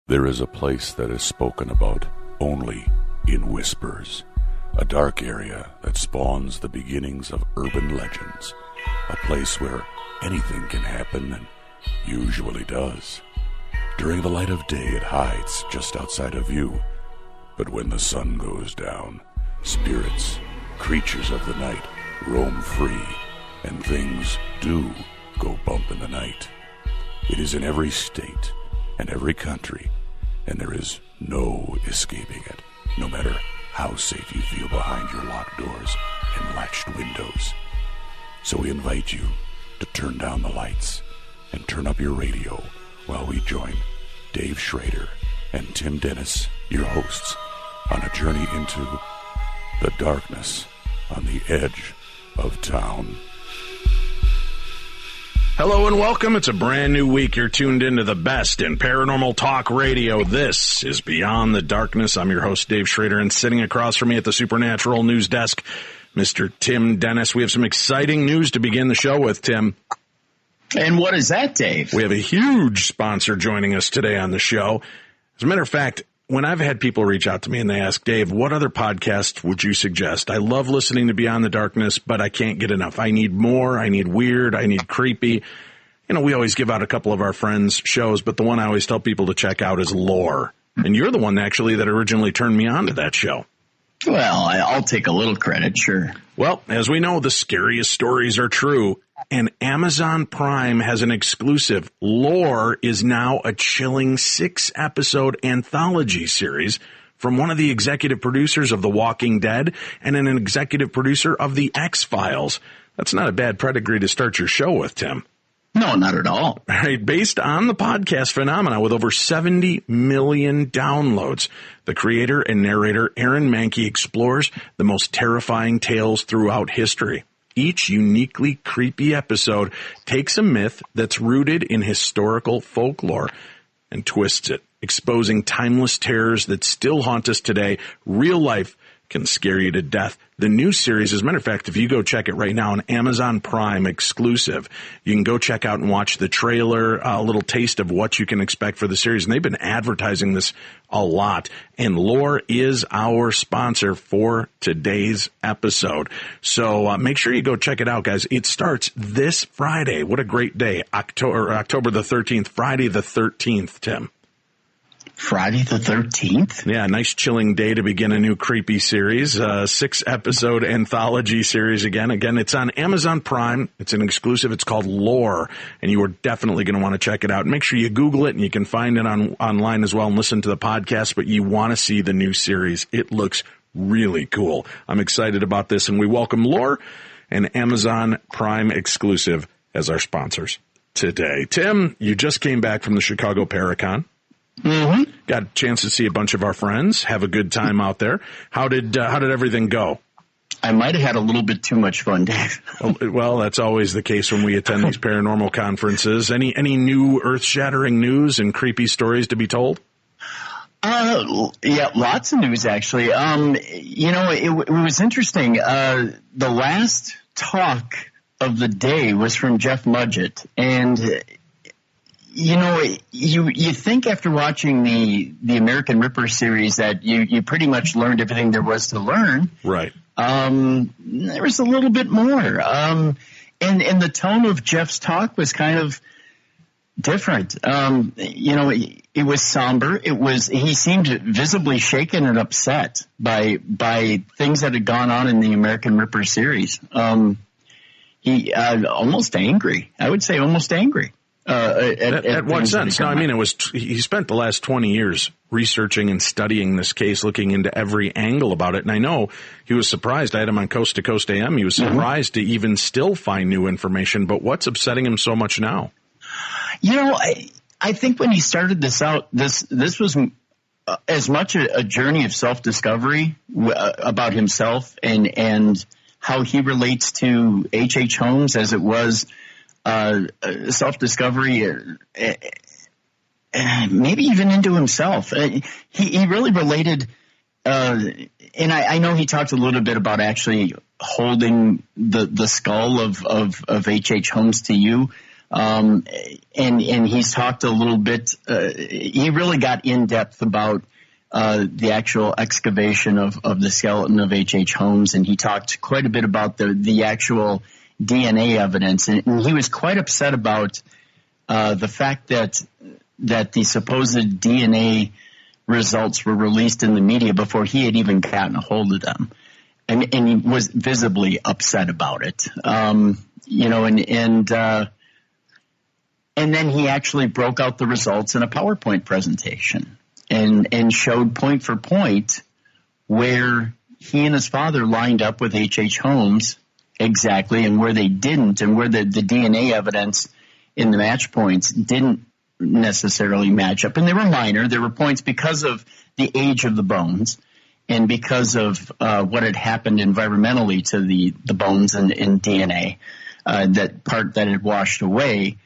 There is a place that is spoken about only in whispers, a dark area that spawns the beginnings of urban legends, a place where anything can happen and usually does. During the light of day, it hides just outside of view, but when the sun goes down, spirits, creatures of the night, roam free, and things do go bump in the night. It is in every state and every country, and there is no escaping it, no matter how safe you feel behind your locked doors and latched windows. So we invite you to turn down the lights and turn up your radio while we join Dave Schrader and Tim Dennis, your hosts, on a journey into the darkness on the edge of town. Hello and welcome. It's a brand new week. You're tuned into the best in paranormal talk radio. This is Beyond the Darkness. I'm your host, Dave Schrader, and sitting across from me at the Supernatural News Desk, Mr. Tim Dennis. We have some exciting news to begin the show with, Tim. And what is that, Dave? We have a huge sponsor joining us today on the show. As a matter of fact, when I've had people reach out to me and they ask, Dave, what other podcast would you suggest? I love listening to Beyond the Darkness, but I can't get enough. I need more. I need weird. I need creepy. You know, we always give out a couple of our friends' shows, but the one I always tell people to check out is Lore. And you're the one, actually, that originally turned me on to that show. Well, I'll take a little credit, sure. Well, as we know, the scariest stories are true. And Amazon Prime has an exclusive. Lore is now a chilling 6-episode anthology series from one of the executive producers of The Walking Dead and an executive producer of The X-Files. That's not a bad pedigree to start your show with, Tim. No, not at all. All right, based on the podcast phenomena with over 70 million downloads, the creator and narrator Aaron Mahnke explores the most terrifying tales throughout history. Each uniquely creepy episode takes a myth that's rooted in historical folklore and twists it, exposing timeless terrors that still haunt us today. Real life can scare you to death. The new series, as a matter of fact, if you go check it right now on Amazon Prime exclusive, you can go check out and watch the trailer, a little taste of what you can expect for the series. And they've been advertising this a lot. And Lore is our sponsor for today's episode. So make sure you go check it out, guys. It starts this Friday. What a great day. October the 13th, Friday the 13th, Tim. Friday the 13th? Yeah, nice chilling day to begin a new creepy series, 6-episode anthology series again. Again, it's on Amazon Prime. It's an exclusive. It's called Lore, and you are definitely going to want to check it out. Make sure you Google it, and you can find it online as well and listen to the podcast, but you want to see the new series. It looks really cool. I'm excited about this, and we welcome Lore and Amazon Prime exclusive as our sponsors today. Tim, you just came back from the Chicago Paracon. Mm-hmm. Got a chance to see a bunch of our friends, have a good time out there. How did everything go? I might have had a little bit too much fun, Dave. Well, that's always the case when we attend these paranormal conferences. Any new earth-shattering news and creepy stories to be told? Yeah, lots of news, actually. It was interesting. The last talk of the day was from Jeff Mudgett, and you know, you think after watching the American Ripper series that you pretty much learned everything there was to learn. Right. There was a little bit more. And the tone of Jeff's talk was kind of different. It was somber. He seemed visibly shaken and upset by things that had gone on in the American Ripper series. He almost angry. I would say almost angry. At what sense? No, I mean, he spent the last 20 years researching and studying this case, looking into every angle about it. And I know he was surprised. I had him on Coast to Coast AM. He was surprised to even still find new information. But what's upsetting him so much now? You know, I think when he started this out, this was as much a journey of self-discovery about himself and how he relates to H.H. Holmes as it was self-discovery, maybe even into himself. He really related, and I know he talked a little bit about actually holding the skull of H.H. Holmes to you. And he's talked a little bit, he really got in depth about the actual excavation of the skeleton of H.H. Holmes, and he talked quite a bit about the actual DNA evidence, and he was quite upset about the fact that the supposed DNA results were released in the media before he had even gotten a hold of them, and he was visibly upset about it. And then he actually broke out the results in a PowerPoint presentation and showed point for point where he and his father lined up with H.H. Holmes exactly, and where they didn't, and where the DNA evidence in the match points didn't necessarily match up. And they were minor. There were points because of the age of the bones and because of what had happened environmentally to the bones and DNA, that part that had washed away.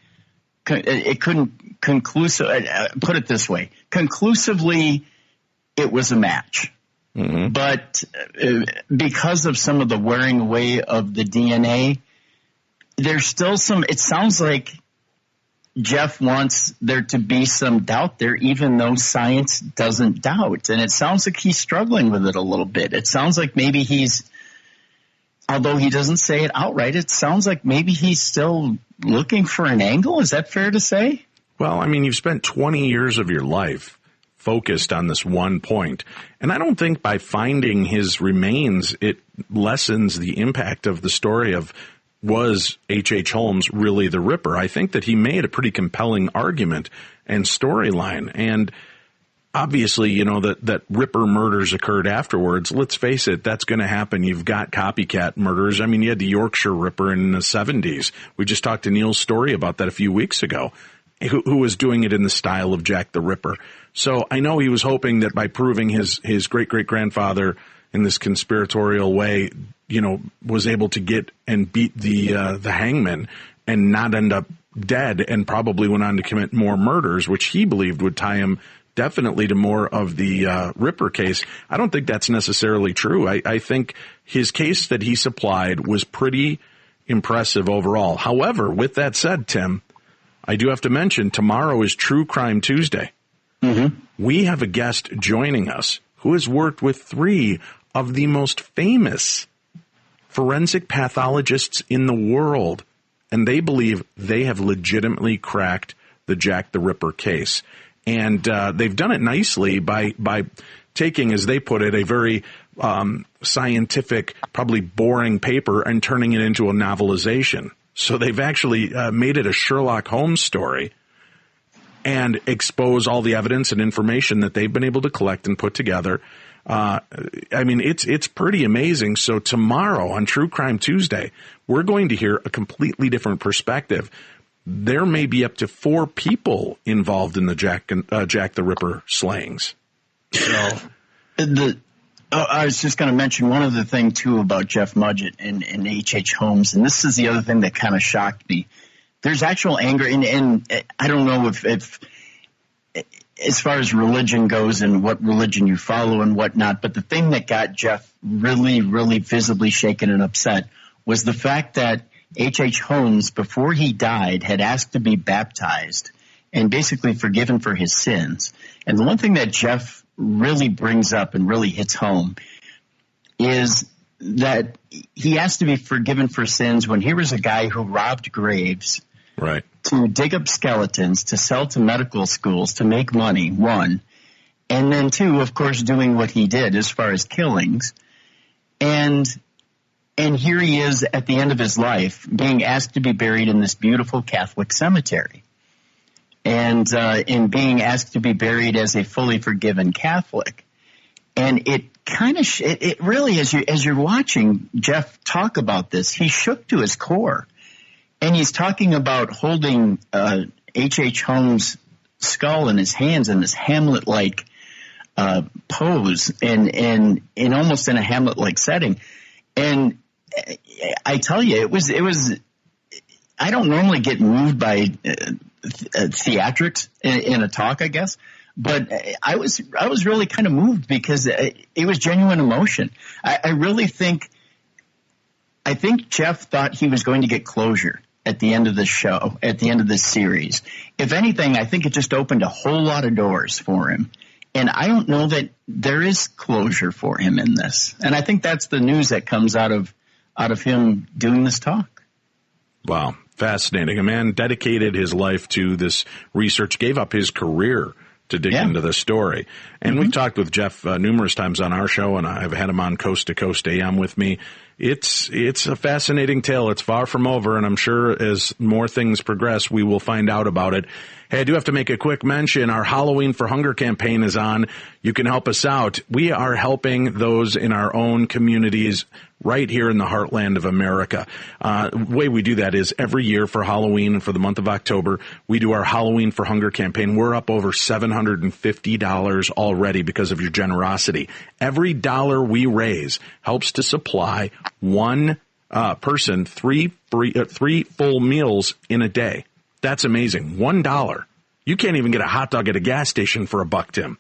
It couldn't put it this way. Conclusively, it was a match. Mm-hmm. But because of some of the wearing away of the DNA, there's still it sounds like Jeff wants there to be some doubt there, even though science doesn't doubt. And it sounds like he's struggling with it a little bit. It sounds like maybe although he doesn't say it outright, it sounds like maybe he's still looking for an angle. Is that fair to say? Well, I mean, you've spent 20 years of your life focused on this one point. And I don't think by finding his remains, it lessens the impact of the story of, was H.H. Holmes really the Ripper? I think that he made a pretty compelling argument and storyline. And obviously, that Ripper murders occurred afterwards. Let's face it, that's going to happen. You've got copycat murders. I mean, you had the Yorkshire Ripper in the 70s. We just talked to Neil's story about that a few weeks ago, who was doing it in the style of Jack the Ripper. So I know he was hoping that by proving his great-great-grandfather in this conspiratorial way, was able to get and beat the hangman and not end up dead, and probably went on to commit more murders, which he believed would tie him definitely to more of the Ripper case. I don't think that's necessarily true. I think his case that he supplied was pretty impressive overall. However, with that said, Tim, I do have to mention tomorrow is True Crime Tuesday. Mm-hmm. We have a guest joining us who has worked with 3 of the most famous forensic pathologists in the world, and they believe they have legitimately cracked the Jack the Ripper case. And they've done it nicely by taking, as they put it, a very scientific, probably boring paper and turning it into a novelization. So they've actually made it a Sherlock Holmes story and expose all the evidence and information that they've been able to collect and put together. I mean, it's pretty amazing. So tomorrow on True Crime Tuesday, we're going to hear a completely different perspective. There may be up to 4 people involved in the Jack the Ripper slayings. So I was just going to mention one other thing too about Jeff Mudgett and H.H. Holmes, and this is the other thing that kind of shocked me. There's actual anger, and I don't know if as far as religion goes and what religion you follow and whatnot, but the thing that got Jeff really, really visibly shaken and upset was the fact that H.H. Holmes, before he died, had asked to be baptized and basically forgiven for his sins. And the one thing that Jeff really brings up and really hits home is that he asked to be forgiven for sins when he was a guy who robbed graves, right, to dig up skeletons, to sell to medical schools, to make money, 1. And then 2, of course, doing what he did as far as killings. And here he is at the end of his life being asked to be buried in this beautiful Catholic cemetery. And being asked to be buried as a fully forgiven Catholic. And it kind of, it really, as you're watching Jeff talk about this, he shook to his core. And he's talking about holding H.H. Holmes' skull in his hands in this Hamlet-like pose and almost in a Hamlet-like setting. And I tell you, it was. I don't normally get moved by theatrics in a talk, I guess, but I was really kind of moved because it was genuine emotion. I really think Jeff thought he was going to get closure at the end of the show, at the end of this series. If anything, I think it just opened a whole lot of doors for him. And I don't know that there is closure for him in this. And I think that's the news that comes out of him doing this talk. Wow. Fascinating. A man dedicated his life to this research, gave up his career to dig into the story. And we've talked with Jeff numerous times on our show, and I've had him on Coast to Coast AM with me. It's a fascinating tale. It's far from over, and I'm sure as more things progress, we will find out about it. Hey, I do have to make a quick mention. Our Halloween for Hunger campaign is on. You can help us out. We are helping those in our own communities right here in the heartland of America. The way we do that is every year for Halloween and for the month of October, we do our Halloween for Hunger campaign. We're up over $750 already because of your generosity. Every dollar we raise helps to supply one person three full meals in a day. That's amazing. $1. You can't even get a hot dog at a gas station for $1, Tim.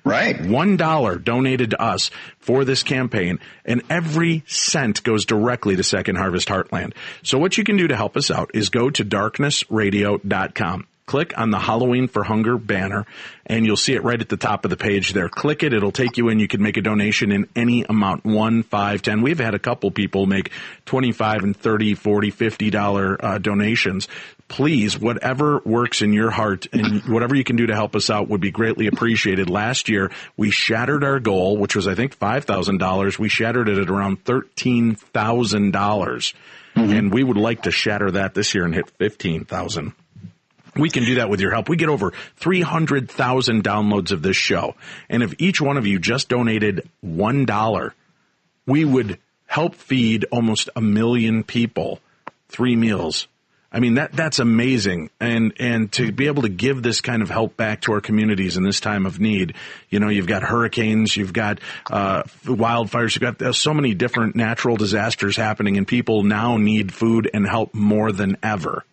Right. $1 donated to us for this campaign, and every cent goes directly to Second Harvest Heartland. So what you can do to help us out is go to darknessradio.com. Click on the Halloween for Hunger banner, and you'll see it right at the top of the page there. Click it. It'll take you in. You can make a donation in any amount, $1, $5, $10. We've had a couple people make $25 and $30, $40, $50 donations. Please, whatever works in your heart and whatever you can do to help us out would be greatly appreciated. Last year, we shattered our goal, which was, I think, $5,000. We shattered it at around $13,000. And we would like to shatter that this year and hit $15,000. We can do that with your help. We get over 300,000 downloads of this show. And if each one of you just donated $1, we would help feed almost 1 million people 3 meals. I mean, that's amazing. And to be able to give this kind of help back to our communities in this time of need, you know, you've got hurricanes, you've got wildfires, you've got so many different natural disasters happening, and people now need food and help more than ever.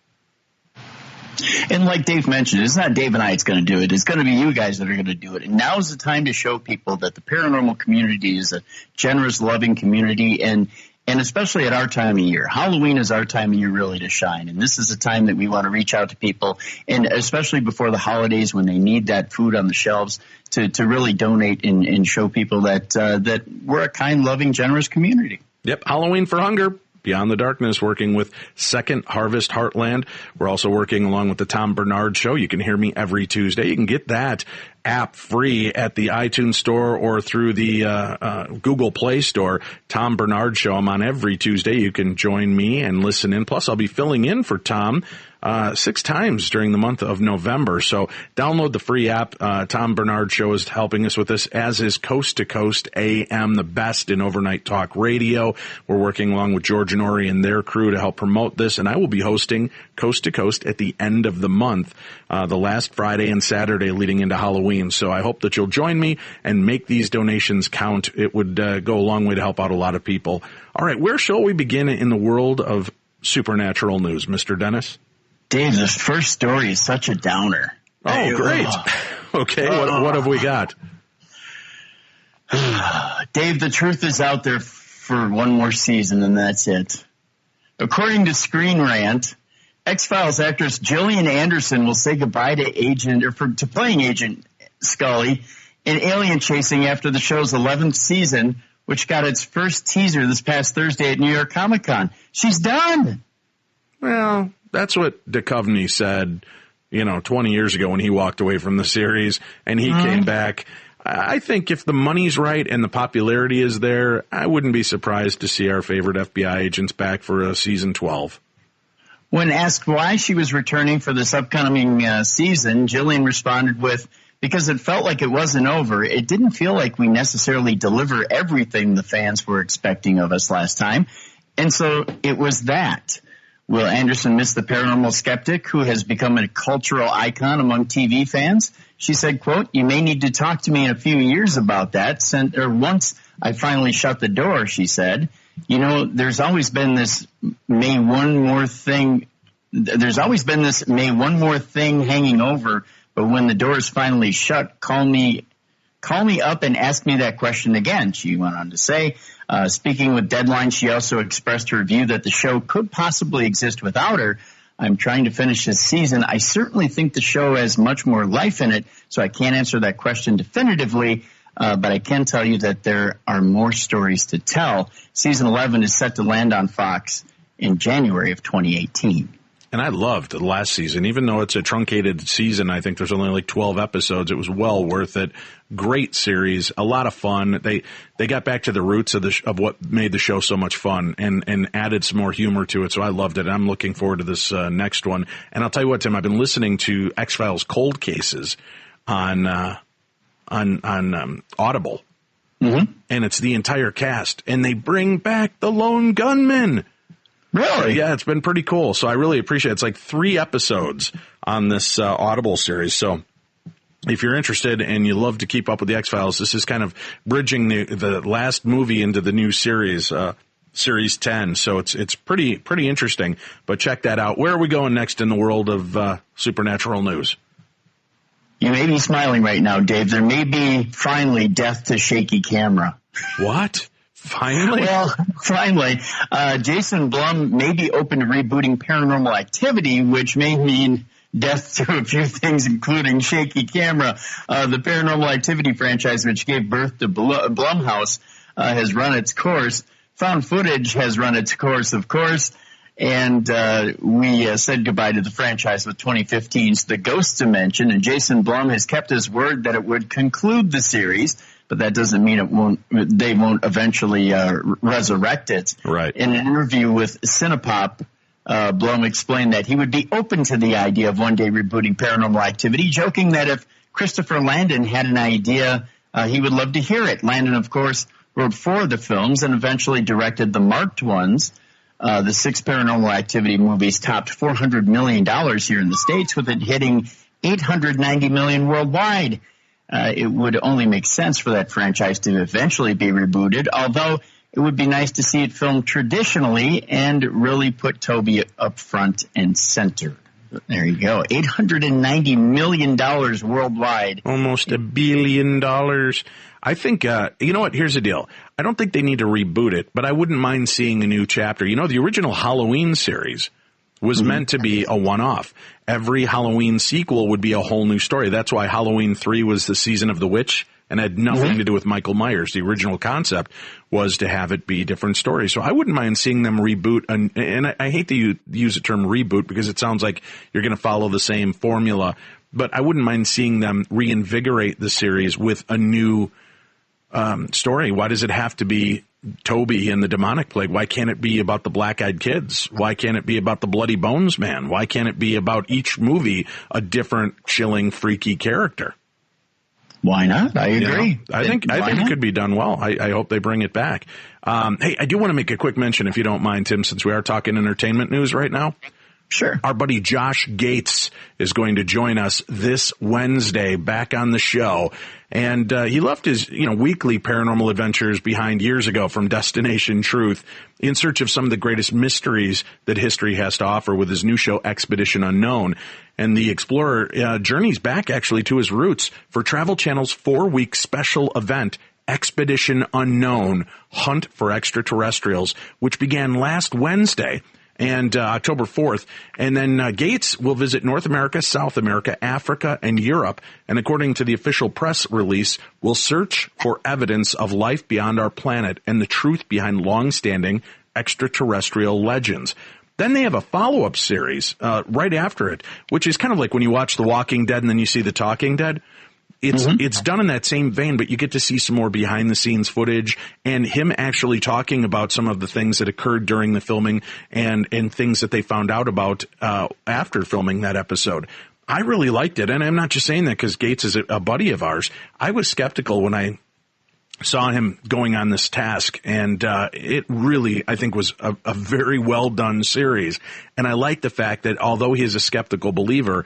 And like Dave mentioned, it's not Dave and I that's going to do it. It's going to be you guys that are going to do it. And now is the time to show people that the paranormal community is a generous, loving community, and especially at our time of year. Halloween is our time of year really to shine. And this is the time that we want to reach out to people, and especially before the holidays when they need that food on the shelves, to really donate and show people that we're a kind, loving, generous community. Yep, Halloween for Hunger. Beyond the Darkness, working with Second Harvest Heartland. We're also working along with the Tom Bernard Show. You can hear me every Tuesday. You can get that app free at the iTunes Store or through the Google Play Store. Tom Bernard Show. I'm on every Tuesday. You can join me and listen in. Plus, I'll be filling in for Tom 6 times during the month of November. So download the free app. Tom Bernard Show is helping us with this, as is Coast to Coast AM, the best in overnight talk radio. We're working along with George and Ori and their crew to help promote this, and I will be hosting Coast to Coast at the end of the month, the last Friday and Saturday leading into Halloween. So I hope that you'll join me and make these donations count. It would go a long way to help out a lot of people. All right, where shall we begin in the world of supernatural news, Mr. Dennis? Dave, this first story is such a downer. Oh, great. Okay, what have we got? Dave, the truth is out there for one more season, and that's it. According to Screen Rant, X-Files actress Gillian Anderson will say goodbye to playing Agent Scully in Alien Chasing after the show's 11th season, which got its first teaser this past Thursday at New York Comic Con. She's done. Well, that's what Duchovny said, 20 years ago when he walked away from the series and he came back. I think if the money's right and the popularity is there, I wouldn't be surprised to see our favorite FBI agents back for season 12. When asked why she was returning for this upcoming season, Gillian responded with, because it felt like it wasn't over. It didn't feel like we necessarily deliver everything the fans were expecting of us last time. And so it was that. Will Anderson miss the paranormal skeptic who has become a cultural icon among TV fans? She said, quote, you may need to talk to me in a few years about that. Once I finally shut the door, she said. There's always been this may one more thing hanging over, but when the door is finally shut, call me up and ask me that question again, she went on to say. Speaking with Deadline, she also expressed her view that the show could possibly exist without her. I'm trying to finish this season. I certainly think the show has much more life in it, so I can't answer that question definitively, but I can tell you that there are more stories to tell. Season 11 is set to land on Fox in January of 2018. And I loved the last season, even though it's a truncated season. I think there's only like 12 episodes. It was well worth it. Great series, a lot of fun. They got back to the roots of what made the show so much fun and added some more humor to it. So I loved it. I'm looking forward to this next one. And I'll tell you what, Tim, I've been listening to X-Files Cold Cases on Audible, and it's the entire cast, and they bring back the lone gunman. Really? Yeah, it's been pretty cool. So I really appreciate it. It's like 3 episodes on this Audible series. So if you're interested and you love to keep up with the X-Files, this is kind of bridging the last movie into the new series, Series 10. So it's pretty interesting. But check that out. Where are we going next in the world of supernatural news? You may be smiling right now, Dave. There may be finally death to shaky camera. What? Finally? Well, finally, Jason Blum may be open to rebooting Paranormal Activity, which may mean death to a few things, including shaky camera. The Paranormal Activity franchise, which gave birth to Blumhouse, has run its course. Found footage has run its course, of course, and we said goodbye to the franchise with 2015's The Ghost Dimension, and Jason Blum has kept his word that it would conclude the series, but that doesn't mean they won't eventually resurrect it. Right. In an interview with Cinepop, Blum explained that he would be open to the idea of one day rebooting Paranormal Activity, joking that if Christopher Landon had an idea, he would love to hear it. Landon, of course, wrote 4 of the films and eventually directed the marked ones. The 6 Paranormal Activity movies topped $400 million here in the States, with it hitting $890 million worldwide. It would only make sense for that franchise to eventually be rebooted, although it would be nice to see it filmed traditionally and really put Toby up front and center. There you go. $890 million worldwide. Almost $1 billion. I think, you know what? Here's the deal. I don't think they need to reboot it, but I wouldn't mind seeing a new chapter. You know, the original Halloween series was meant to be a one-off. Every Halloween sequel would be a whole new story. That's why Halloween 3 was the season of the witch and had nothing to do with Michael Myers. The original concept was to have it be different stories. So I wouldn't mind seeing them reboot. And I hate to use the term reboot because it sounds like you're going to follow the same formula. But I wouldn't mind seeing them reinvigorate the series with a new story. Why does it have to be Toby and the demonic plague? Why can't it be about the black-eyed kids? Why can't it be about the bloody bones man? Why can't it be about each movie a different, chilling, freaky character? Why not? I agree. You know, I think it could be done well. I hope they bring it back. Hey, I do want to make a quick mention, if you don't mind, Tim, since we are talking entertainment news right now. Sure. Our buddy Josh Gates is going to join us this Wednesday back on the show. And he left his, weekly paranormal adventures behind years ago from Destination Truth in search of some of the greatest mysteries that history has to offer with his new show, Expedition Unknown. And the explorer journeys back actually to his roots for Travel Channel's 4-week special event, Expedition Unknown, Hunt for Extraterrestrials, which began last Wednesday and October 4th. And then Gates will visit North America, South America, Africa, and Europe. And according to the official press release, will search for evidence of life beyond our planet and the truth behind long-standing extraterrestrial legends. Then they have a follow-up series right after it, which is kind of like when you watch The Walking Dead and then you see The Talking Dead. It's done in that same vein, but you get to see some more behind-the-scenes footage and him actually talking about some of the things that occurred during the filming and things that they found out about after filming that episode. I really liked it, and I'm not just saying that because Gates is a buddy of ours. I was skeptical when I saw him going on this task, and it really, I think, was a very well-done series. And I like the fact that although he is a skeptical believer,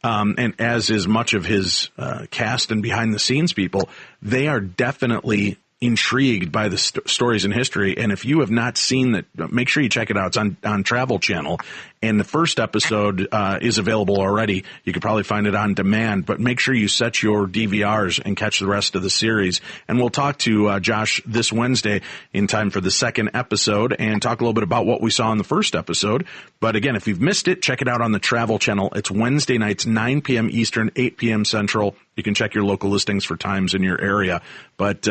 and as is much of his cast and behind-the-scenes people, they are definitely intrigued by the stories in history. And if you have not seen that, make sure you check it out. It's on Travel Channel. And the first episode is available already. You could probably find it on demand, but make sure you set your DVRs and catch the rest of the series. And we'll talk to Josh this Wednesday in time for the second episode and talk a little bit about what we saw in the first episode. But again, if you've missed it, check it out on the Travel Channel. It's Wednesday nights, 9 p.m. Eastern, 8 p.m. Central. You can check your local listings for times in your area. But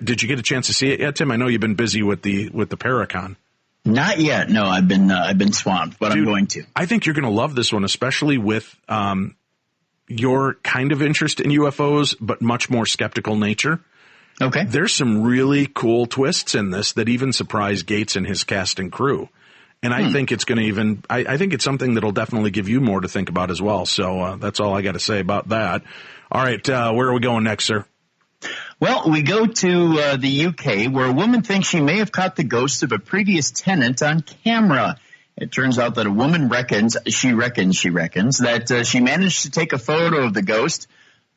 did you get a chance to see it yet, Tim? I know you've been busy with the Paracon. Not yet. No, I've been swamped, but I'm going to. I think you're going to love this one, especially with your kind of interest in UFOs, but much more skeptical nature. Okay. There's some really cool twists in this that even surprise Gates and his cast and crew. And I think it's going to I think it's something that'll definitely give you more to think about as well. So that's all I got to say about that. All right. Where are we going next, sir? Well, we go to the UK, where a woman thinks she may have caught the ghost of a previous tenant on camera. It turns out that a woman reckons that she managed to take a photo of the ghost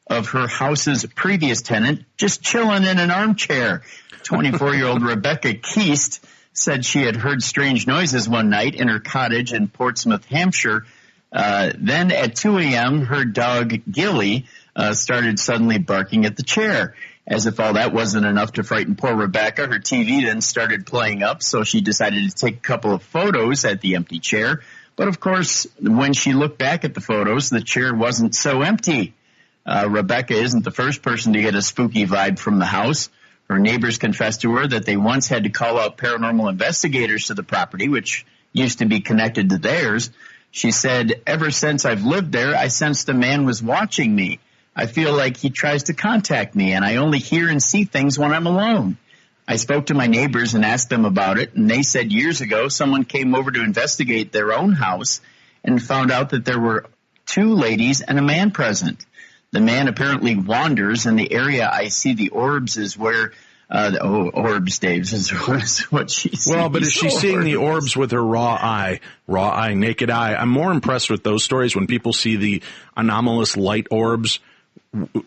of her house's previous tenant just chilling in an armchair. 24-year-old Rebecca Keast said she had heard strange noises one night in her cottage in Portsmouth, Hampshire. Then at 2 a.m., her dog, Gilly, started suddenly barking at the chair. As if all that wasn't enough to frighten poor Rebecca, her TV then started playing up, so she decided to take a couple of photos at the empty chair. But, of course, when she looked back at the photos, the chair wasn't so empty. Rebecca isn't the first person to get a spooky vibe from the house. Her neighbors confessed to her that they once had to call out paranormal investigators to the property, which used to be connected to theirs. She said, "Ever since I've lived there, I sensed a man was watching me. I feel like he tries to contact me, and I only hear and see things when I'm alone. I spoke to my neighbors and asked them about it, and they said years ago someone came over to investigate their own house and found out that there were 2 ladies and a man present. The man apparently wanders, and the area I see the orbs is where orbs, Dave, is what she sees. Well, but is she seeing the orbs with her raw eye, naked eye? I'm more impressed with those stories when people see the anomalous light orbs,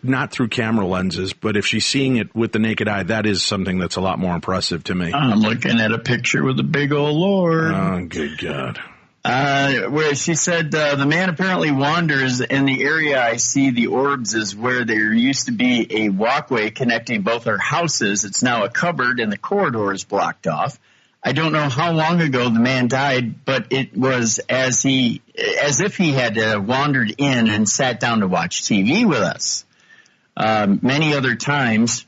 not through camera lenses, but if she's seeing it with the naked eye, that is something that's a lot more impressive to me. I'm looking at a picture with a big old orb. Oh, good God. Where she said the man apparently wanders. In the area I see the orbs is where there used to be a walkway connecting both our houses. It's now a cupboard and the corridor is blocked off. I don't know how long ago the man died, but it was as if he had wandered in and sat down to watch TV with us. Many other times,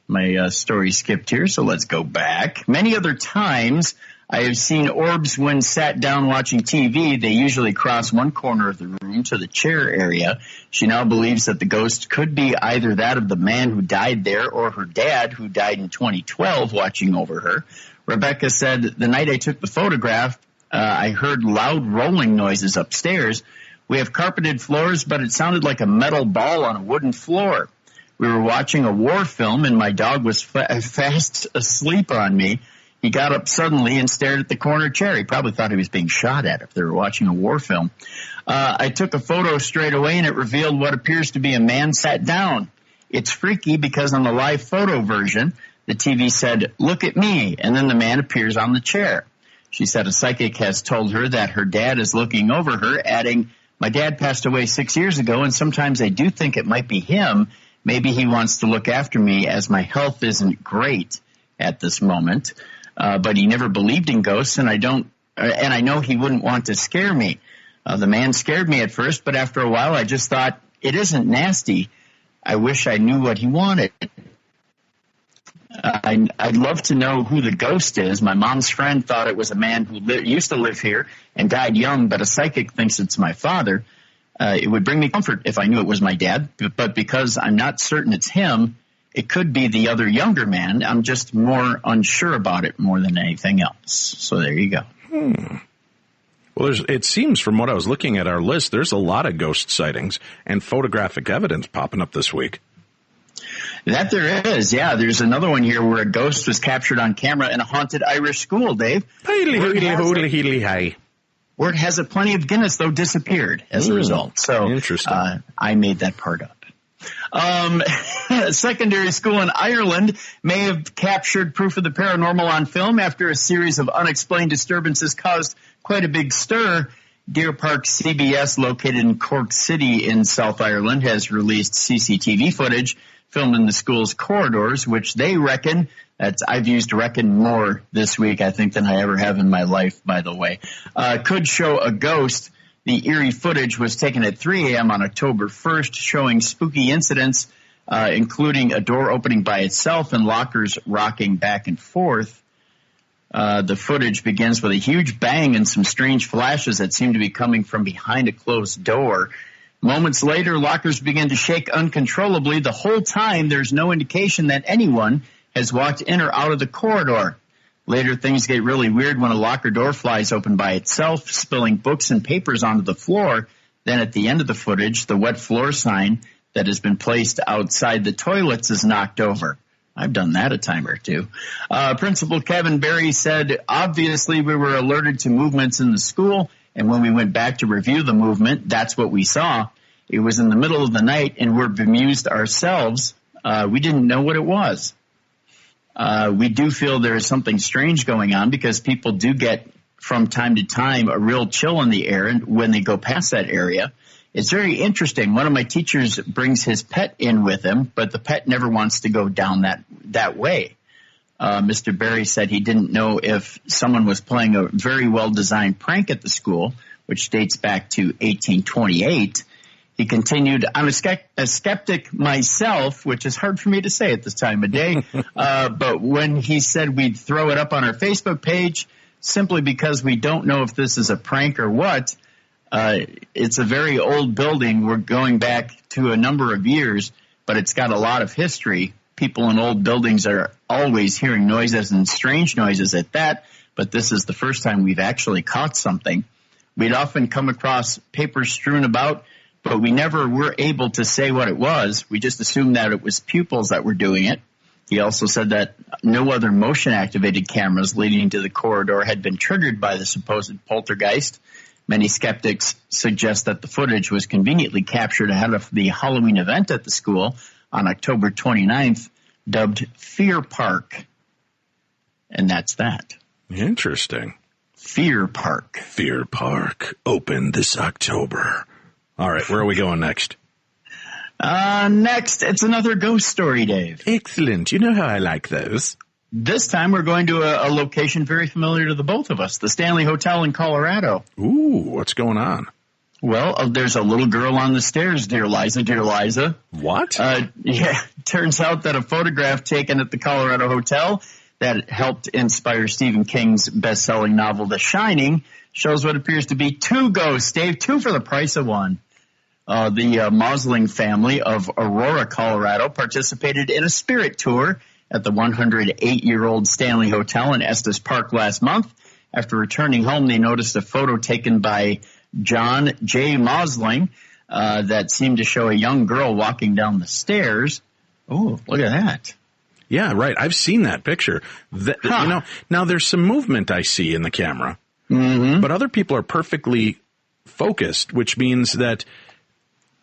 my story skipped here, so let's go back. Many other times I have seen orbs when sat down watching TV. They usually cross one corner of the room to the chair area. She now believes that the ghost could be either that of the man who died there or her dad, who died in 2012, watching over her. Rebecca said, "The night I took the photograph, I heard loud rolling noises upstairs. We have carpeted floors, but it sounded like a metal ball on a wooden floor. We were watching a war film, and my dog was fast asleep on me. He got up suddenly and stared at the corner chair. He probably thought he was being shot at if they were watching a war film. I took a photo straight away, and it revealed what appears to be a man sat down. It's freaky because on the live photo version, the TV said, 'Look at me,' and then the man appears on the chair." She said a psychic has told her that her dad is looking over her, adding, "My dad passed away 6 years ago, and sometimes I do think it might be him. Maybe he wants to look after me as my health isn't great at this moment. But he never believed in ghosts, and I know he wouldn't want to scare me. The man scared me at first, but after a while I just thought, it isn't nasty. I wish I knew what he wanted. I'd love to know who the ghost is. My mom's friend thought it was a man who used to live here and died young, but a psychic thinks it's my father. It would bring me comfort if I knew it was my dad, but because I'm not certain it's him, it could be the other younger man. I'm just more unsure about it more than anything else." So there you go. Well, it seems from what I was looking at our list, there's a lot of ghost sightings and photographic evidence popping up this week. That there is, yeah. There's another one here where a ghost was captured on camera in a haunted Irish school, Dave. Where it has a plenty of Guinness, though, disappeared as a result. So interesting. I made that part up. A secondary school in Ireland may have captured proof of the paranormal on film after a series of unexplained disturbances caused quite a big stir. Deer Park CBS, located in Cork City in South Ireland, has released CCTV footage filmed in the school's corridors, which they reckon, I've used reckon more this week, I think, than I ever have in my life, by the way, could show a ghost. The eerie footage was taken at 3 a.m. on October 1st, showing spooky incidents, including a door opening by itself and lockers rocking back and forth. The footage begins with a huge bang and some strange flashes that seem to be coming from behind a closed door. Moments later, lockers begin to shake uncontrollably. The whole time, there's no indication that anyone has walked in or out of the corridor. Later, things get really weird when a locker door flies open by itself, spilling books and papers onto the floor. Then at the end of the footage, the wet floor sign that has been placed outside the toilets is knocked over. I've done that a time or two. Principal Kevin Berry said, obviously we were alerted to movements in the school, and when we went back to review the movement, that's what we saw. It was in the middle of the night, and we're bemused ourselves. We didn't know what it was. We do feel there is something strange going on because people do get, from time to time, a real chill in the air when they go past that area. It's very interesting. One of my teachers brings his pet in with him, but the pet never wants to go down that way. Mr. Berry said he didn't know if someone was playing a very well-designed prank at the school, which dates back to 1828. He continued, I'm a skeptic myself, which is hard for me to say at this time of day. But when he said we'd throw it up on our Facebook page, simply because we don't know if this is a prank or what, it's a very old building. We're going back to a number of years, but it's got a lot of history. People in old buildings are always hearing noises and strange noises at that, but this is the first time we've actually caught something. We'd often come across papers strewn about, but we never were able to say what it was. We just assumed that it was pupils that were doing it. He also said that no other motion-activated cameras leading to the corridor had been triggered by the supposed poltergeist. Many skeptics suggest that the footage was conveniently captured ahead of the Halloween event at the school on October 29th, dubbed Fear Park. And that's that. Interesting. Fear Park. Fear Park, open this October. All right, where are we going next? Next, it's another ghost story, Dave. Excellent. You know how I like those. This time we're going to a location very familiar to the both of us, the Stanley Hotel in Colorado. Ooh, what's going on? Well, there's a little girl on the stairs, dear Liza. What? Yeah, turns out that a photograph taken at the Colorado Hotel that helped inspire Stephen King's best-selling novel, The Shining, shows what appears to be two ghosts, Dave, two for the price of one. The Mosling family of Aurora, Colorado, participated in a spirit tour at the 108-year-old Stanley Hotel in Estes Park last month. After returning home, they noticed a photo taken by John J. Mosling that seemed to show a young girl walking down the stairs. Oh, look at that. Yeah, right. I've seen that picture. You know, now there's some movement I see in the camera, but other people are perfectly focused, which means that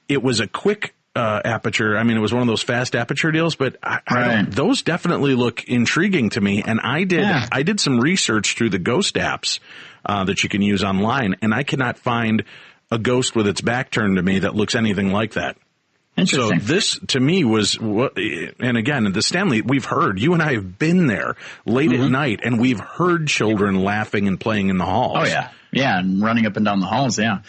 it was a quick aperture. I mean, it was one of those fast aperture deals, but those definitely look intriguing to me. And I did some research through the ghost apps that you can use online, and I cannot find a ghost with its back turned to me that looks anything like that. So this, to me, was, and again, the Stanley, we've heard, you and I have been there late at night, and we've heard children laughing and playing in the halls. Oh, yeah. Yeah, and running up and down the halls, yeah.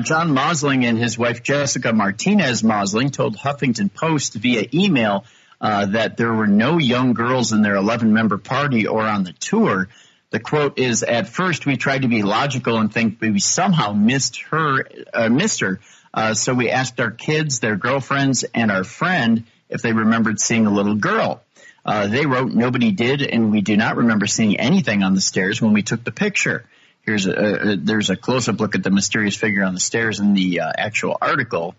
John Mosling and his wife Jessica Martinez Mosling told Huffington Post via email that there were no young girls in their 11-member party or on the tour. The quote is, "At first we tried to be logical and think we somehow missed her. So we asked our kids, their girlfriends, and our friend if they remembered seeing a little girl. They wrote, nobody did, and we do not remember seeing anything on the stairs when we took the picture." There's a close-up look at the mysterious figure on the stairs in the actual article.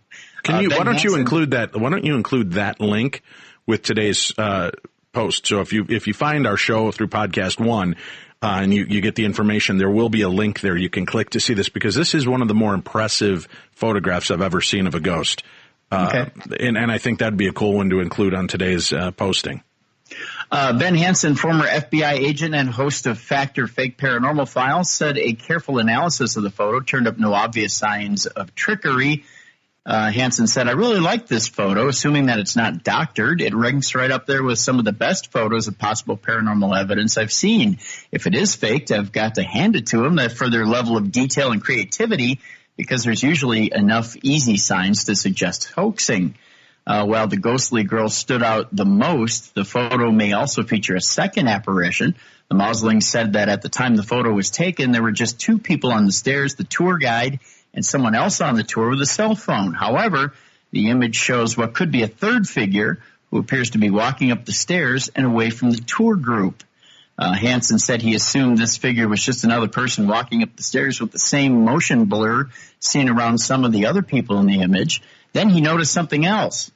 Why don't you include that link with today's post? So if you find our show through Podcast One and you get the information, there will be a link there you can click to see this, because this is one of the more impressive photographs I've ever seen of a ghost. And I think that'd be a cool one to include on today's posting. Ben Hansen, former FBI agent and host of Fact or Fake Paranormal Files, said a careful analysis of the photo turned up no obvious signs of trickery. Hansen said, I really like this photo, assuming that it's not doctored. It ranks right up there with some of the best photos of possible paranormal evidence I've seen. If it is faked, I've got to hand it to them for their level of detail and creativity, because there's usually enough easy signs to suggest hoaxing. While the ghostly girl stood out the most, the photo may also feature a second apparition. The Mausoleum said that at the time the photo was taken, there were just two people on the stairs, the tour guide and someone else on the tour with a cell phone. However, the image shows what could be a third figure who appears to be walking up the stairs and away from the tour group. Hansen said he assumed this figure was just another person walking up the stairs with the same motion blur seen around some of the other people in the image. Then he noticed something else.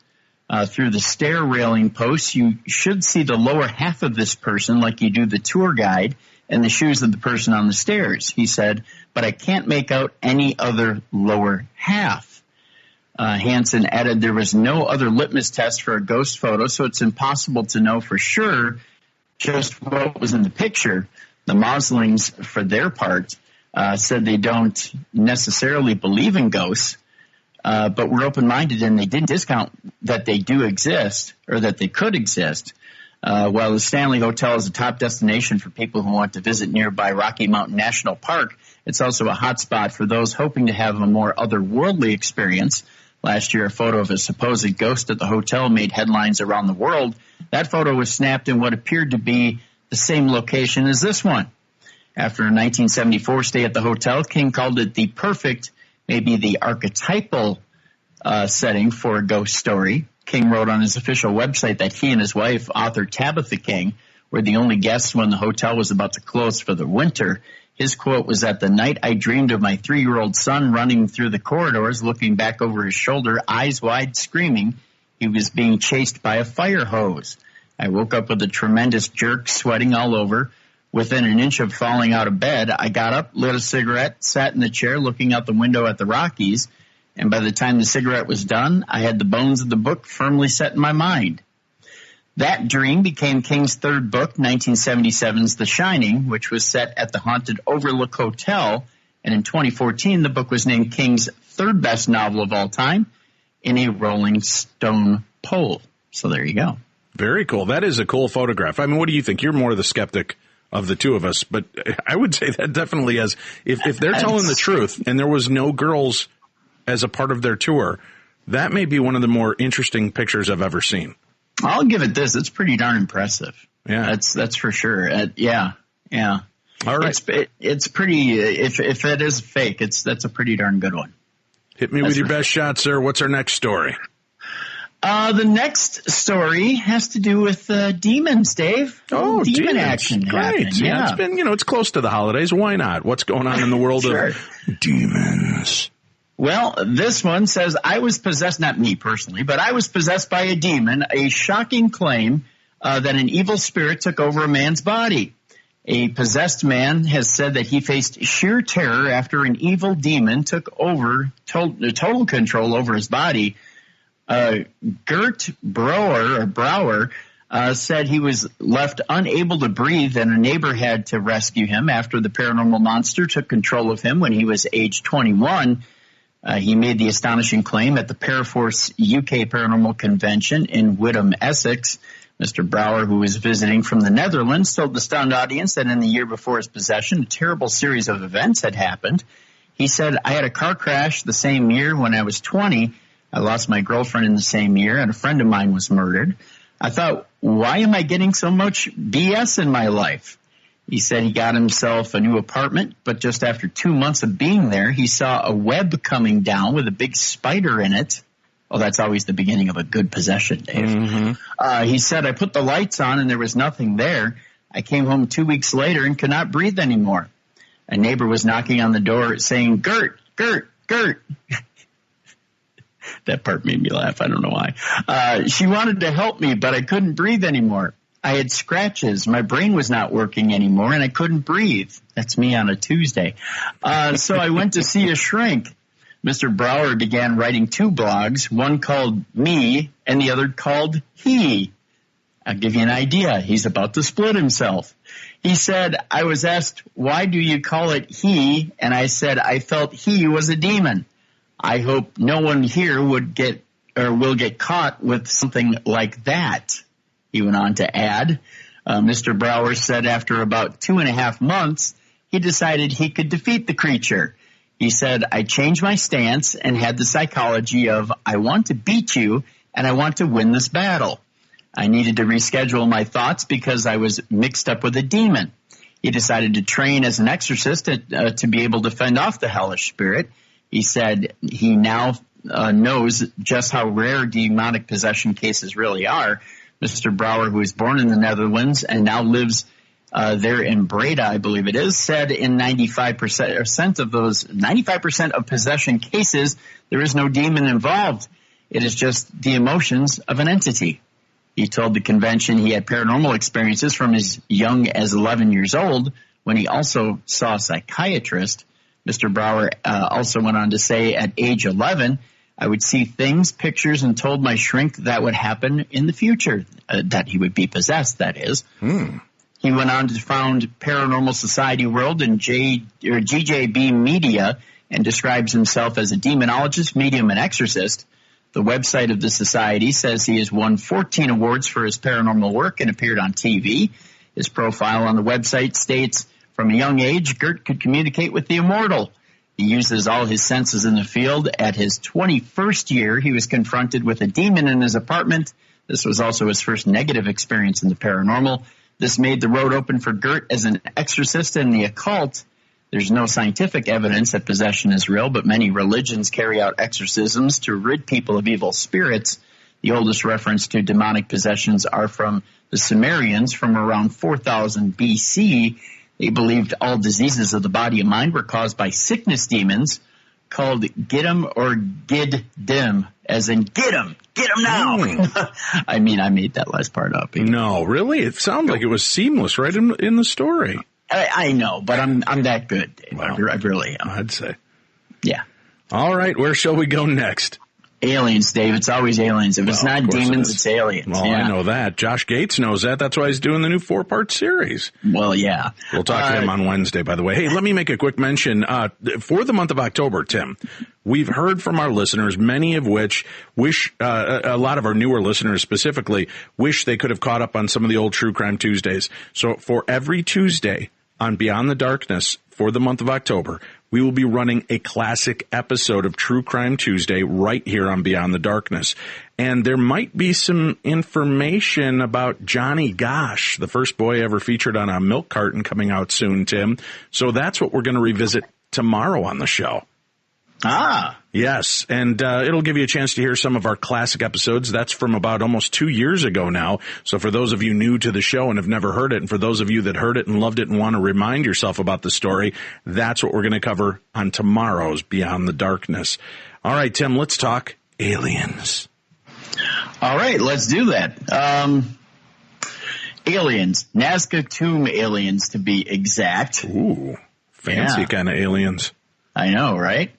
Through the stair railing posts, you should see the lower half of this person like you do the tour guide and the shoes of the person on the stairs. He said, but I can't make out any other lower half. Hansen added there was no other litmus test for a ghost photo, so it's impossible to know for sure just what was in the picture. The Mausoleums, for their part, said they don't necessarily believe in ghosts, but were open-minded, and they didn't discount that they do exist or that they could exist. While the Stanley Hotel is a top destination for people who want to visit nearby Rocky Mountain National Park, it's also a hotspot for those hoping to have a more otherworldly experience. Last year, a photo of a supposed ghost at the hotel made headlines around the world. That photo was snapped in what appeared to be the same location as this one. After a 1974 stay at the hotel, King called it the perfect, maybe the archetypal setting for a ghost story. King wrote on his official website that he and his wife, author Tabitha King, were the only guests when the hotel was about to close for the winter. His quote was that the night I dreamed of my 3-year-old son running through the corridors, looking back over his shoulder, eyes wide, screaming. He was being chased by a fire hose. I woke up with a tremendous jerk, sweating all over. Within an inch of falling out of bed, I got up, lit a cigarette, sat in the chair looking out the window at the Rockies, and by the time the cigarette was done, I had the bones of the book firmly set in my mind. That dream became King's third book, 1977's The Shining, which was set at the haunted Overlook Hotel, and in 2014, the book was named King's third best novel of all time in a Rolling Stone poll. So there you go. Very cool. That is a cool photograph. I mean, what do you think? You're more the skeptic of the two of us, but I would say that definitely has, if they're telling the truth and there was no girls as a part of their tour, that may be one of the more interesting pictures I've ever seen. I'll give it this. It's pretty darn impressive. Yeah. That's for sure. Yeah. All right. It's pretty, if it is fake, that's a pretty darn good one. Hit me with your best shot, sir. What's our next story? The next story has to do with demons, Dave. Oh, demon demons. action. Great. Yeah. It's been, it's close to the holidays. Why not? What's going on in the world of demons? Well, this one says, I was possessed, not me personally, but I was possessed by a demon, a shocking claim that an evil spirit took over a man's body. A possessed man has said that he faced sheer terror after an evil demon took over total control over his body. Gert Brouwer said he was left unable to breathe and a neighbor had to rescue him after the paranormal monster took control of him when he was age 21. He made the astonishing claim at the Paraforce UK Paranormal Convention in Whittam, Essex. Mr. Brouwer, who was visiting from the Netherlands, told the stunned audience that in the year before his possession, a terrible series of events had happened. He said, I had a car crash the same year when I was 20. I lost my girlfriend in the same year, and a friend of mine was murdered. I thought, why am I getting so much BS in my life? He said he got himself a new apartment, but just after 2 months of being there, he saw a web coming down with a big spider in it. Oh, that's always the beginning of a good possession, Dave. Mm-hmm. He said, I put the lights on and there was nothing there. I came home 2 weeks later and could not breathe anymore. A neighbor was knocking on the door saying, Gert. That part made me laugh. I don't know why. She wanted to help me, but I couldn't breathe anymore. I had scratches. My brain was not working anymore, and I couldn't breathe. That's me on a Tuesday. So I went to see a shrink. Mr. Brower began writing 2 blogs, one called Me and the other called He. I'll give you an idea. He's about to split himself. He said, I was asked, why do you call it He? And I said, I felt he was a demon. I hope no one here will get caught with something like that. He went on to add, Mr. Brower said after about 2.5 months, he decided he could defeat the creature. He said, I changed my stance and had the psychology of, I want to beat you and I want to win this battle. I needed to reschedule my thoughts because I was mixed up with a demon. He decided to train as an exorcist to be able to fend off the hellish spirit. He said he now knows just how rare demonic possession cases really are. Mr. Brower, who was born in the Netherlands and now lives there in Breda, I believe it is, said in 95% of possession cases, there is no demon involved. It is just the emotions of an entity. He told the convention he had paranormal experiences from as young as 11 years old when he also saw a psychiatrist. Mr. Brower also went on to say at age 11, I would see things, pictures, and told my shrink that would happen in the future, that he would be possessed, that is. He went on to found Paranormal Society World and GJB Media and describes himself as a demonologist, medium, and exorcist. The website of the society says he has won 14 awards for his paranormal work and appeared on TV. His profile on the website states, from a young age, Gert could communicate with the immortal. He uses all his senses in the field. At his 21st year, he was confronted with a demon in his apartment. This was also his first negative experience in the paranormal. This made the road open for Gert as an exorcist in the occult. There's no scientific evidence that possession is real, but many religions carry out exorcisms to rid people of evil spirits. The oldest reference to demonic possessions are from the Sumerians from around 4000 BC. They believed all diseases of the body and mind were caused by sickness demons called Giddim or Giddim, as in get him now. I mean, I made that last part up. No, really? It sounded like it was seamless right in the story. I know, but I'm that good, Dave. Well, I really am. I'd say. Yeah. All right, where shall we go next? Aliens, Dave. It's always aliens. If it's not demons, it's aliens. Well, yeah. I know that. Josh Gates knows that. That's why he's doing the new 4-part series. Well, yeah. We'll talk to him on Wednesday, by the way. Hey, let me make a quick mention. For the month of October, Tim, we've heard from our listeners, many of which wish, a lot of our newer listeners specifically, wish they could have caught up on some of the old True Crime Tuesdays. So for every Tuesday on Beyond the Darkness for the month of October, we will be running a classic episode of True Crime Tuesday right here on Beyond the Darkness. And there might be some information about Johnny Gosh, the first boy ever featured on a milk carton, coming out soon, Tim. So that's what we're going to revisit tomorrow on the show. Ah. Yes, and it'll give you a chance to hear some of our classic episodes. That's from about almost 2 years ago now. So for those of you new to the show and have never heard it, and for those of you that heard it and loved it and want to remind yourself about the story, that's what we're going to cover on tomorrow's Beyond the Darkness. All right, Tim, let's talk aliens. All right, let's do that. Aliens, Nazca Tomb aliens to be exact. Ooh, fancy kind of aliens. I know, right?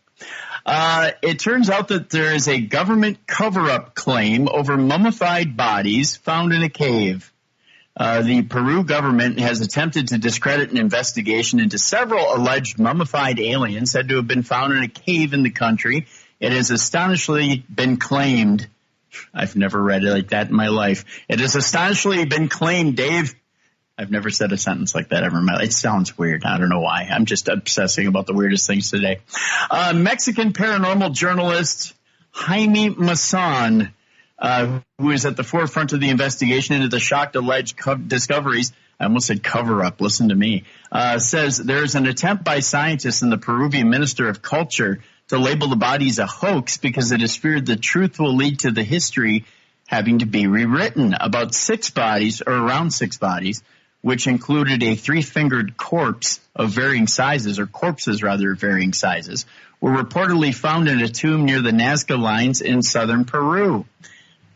It turns out that there is a government cover-up claim over mummified bodies found in a cave. The Peru government has attempted to discredit an investigation into several alleged mummified aliens said to have been found in a cave in the country. It has astonishingly been claimed. I've never read it like that in my life. It has astonishingly been claimed, Dave. I've never said a sentence like that ever in my life. It sounds weird. I don't know why. I'm just obsessing about the weirdest things today. Mexican paranormal journalist Jaime Maussan, who is at the forefront of the investigation into the shocked alleged discoveries, I almost said cover-up, listen to me, says there's an attempt by scientists and the Peruvian Minister of Culture to label the bodies a hoax because it is feared the truth will lead to the history having to be rewritten. About 6 bodies, or around 6 bodies, which included a 3-fingered corpse of varying sizes, or corpses rather of varying sizes, were reportedly found in a tomb near the Nazca lines in southern Peru.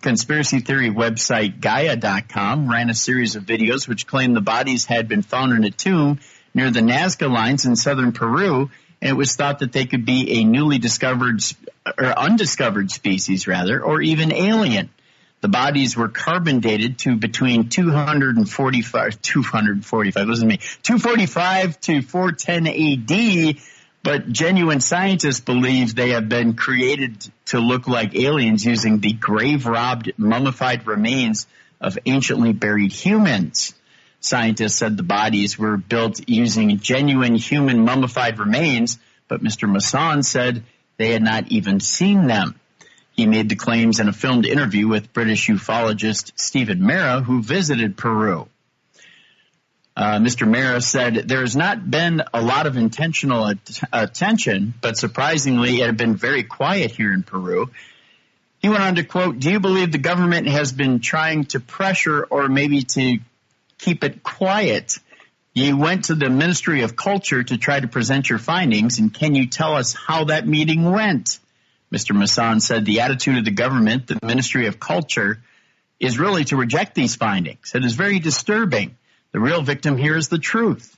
Conspiracy theory website Gaia.com ran a series of videos which claimed the bodies had been found in a tomb near the Nazca lines in southern Peru, and it was thought that they could be a newly discovered or undiscovered species, rather, or even alien. The bodies were carbon dated to between 245 to 410 AD, but genuine scientists believe they have been created to look like aliens using the grave-robbed, mummified remains of anciently buried humans. Scientists said the bodies were built using genuine human mummified remains, but Mr. Masson said they had not even seen them. He made the claims in a filmed interview with British ufologist Stephen Mera, who visited Peru. Mr. Mera said there has not been a lot of intentional attention, but surprisingly it had been very quiet here in Peru. He went on to quote, "Do you believe the government has been trying to pressure or maybe to keep it quiet? You went to the Ministry of Culture to try to present your findings, and can you tell us how that meeting went?" Mr. Masson said the attitude of the government, the Ministry of Culture, is really to reject these findings. It is very disturbing. The real victim here is the truth.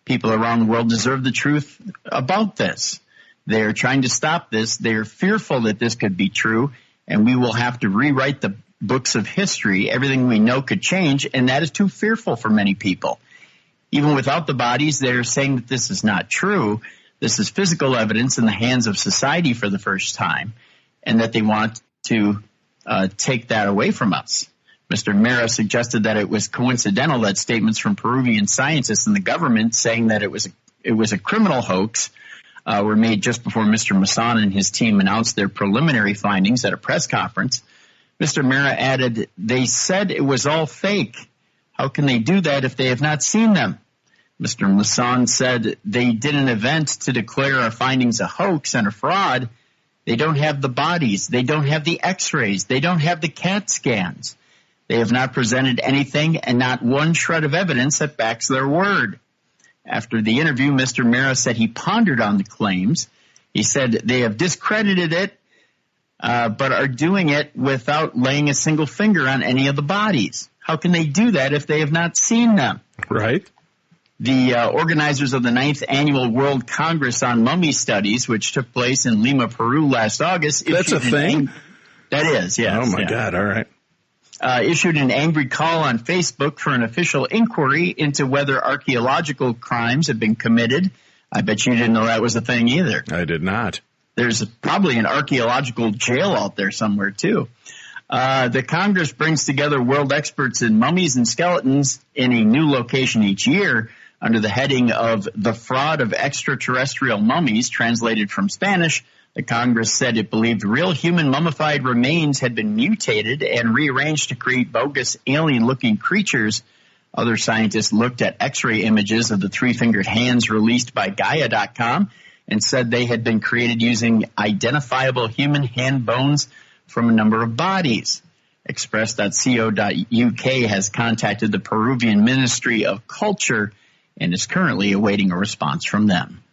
People around the world deserve the truth about this. They are trying to stop this. They are fearful that this could be true, and we will have to rewrite the books of history. Everything we know could change, and that is too fearful for many people. Even without the bodies, they're saying that this is not true. This is physical evidence in the hands of society for the first time, and that they want to take that away from us. Mr. Mera suggested that it was coincidental that statements from Peruvian scientists and the government saying that it was a criminal hoax were made just before Mr. Masson and his team announced their preliminary findings at a press conference. Mr. Mera added, "They said it was all fake. How can they do that if they have not seen them?" Mr. Masson said they did an event to declare our findings a hoax and a fraud. They don't have the bodies. They don't have the x-rays. They don't have the CAT scans. They have not presented anything and not one shred of evidence that backs their word. After the interview, Mr. Mera said he pondered on the claims. He said they have discredited it, but are doing it without laying a single finger on any of the bodies. How can they do that if they have not seen them? Right. The organizers of the 9th Annual World Congress on Mummy Studies, which took place in Lima, Peru last August. That's a thing? That is, yes. Oh, my God. All right. Issued an angry call on Facebook for an official inquiry into whether archaeological crimes have been committed. I bet you didn't know that was a thing either. I did not. There's probably an archaeological jail out there somewhere, too. The Congress brings together world experts in mummies and skeletons in a new location each year under the heading of The Fraud of Extraterrestrial Mummies, translated from Spanish. The Congress said it believed real human mummified remains had been mutated and rearranged to create bogus alien-looking creatures. Other scientists looked at X-ray images of the three-fingered hands released by Gaia.com and said they had been created using identifiable human hand bones from a number of bodies. Express.co.uk has contacted the Peruvian Ministry of Culture and is currently awaiting a response from them.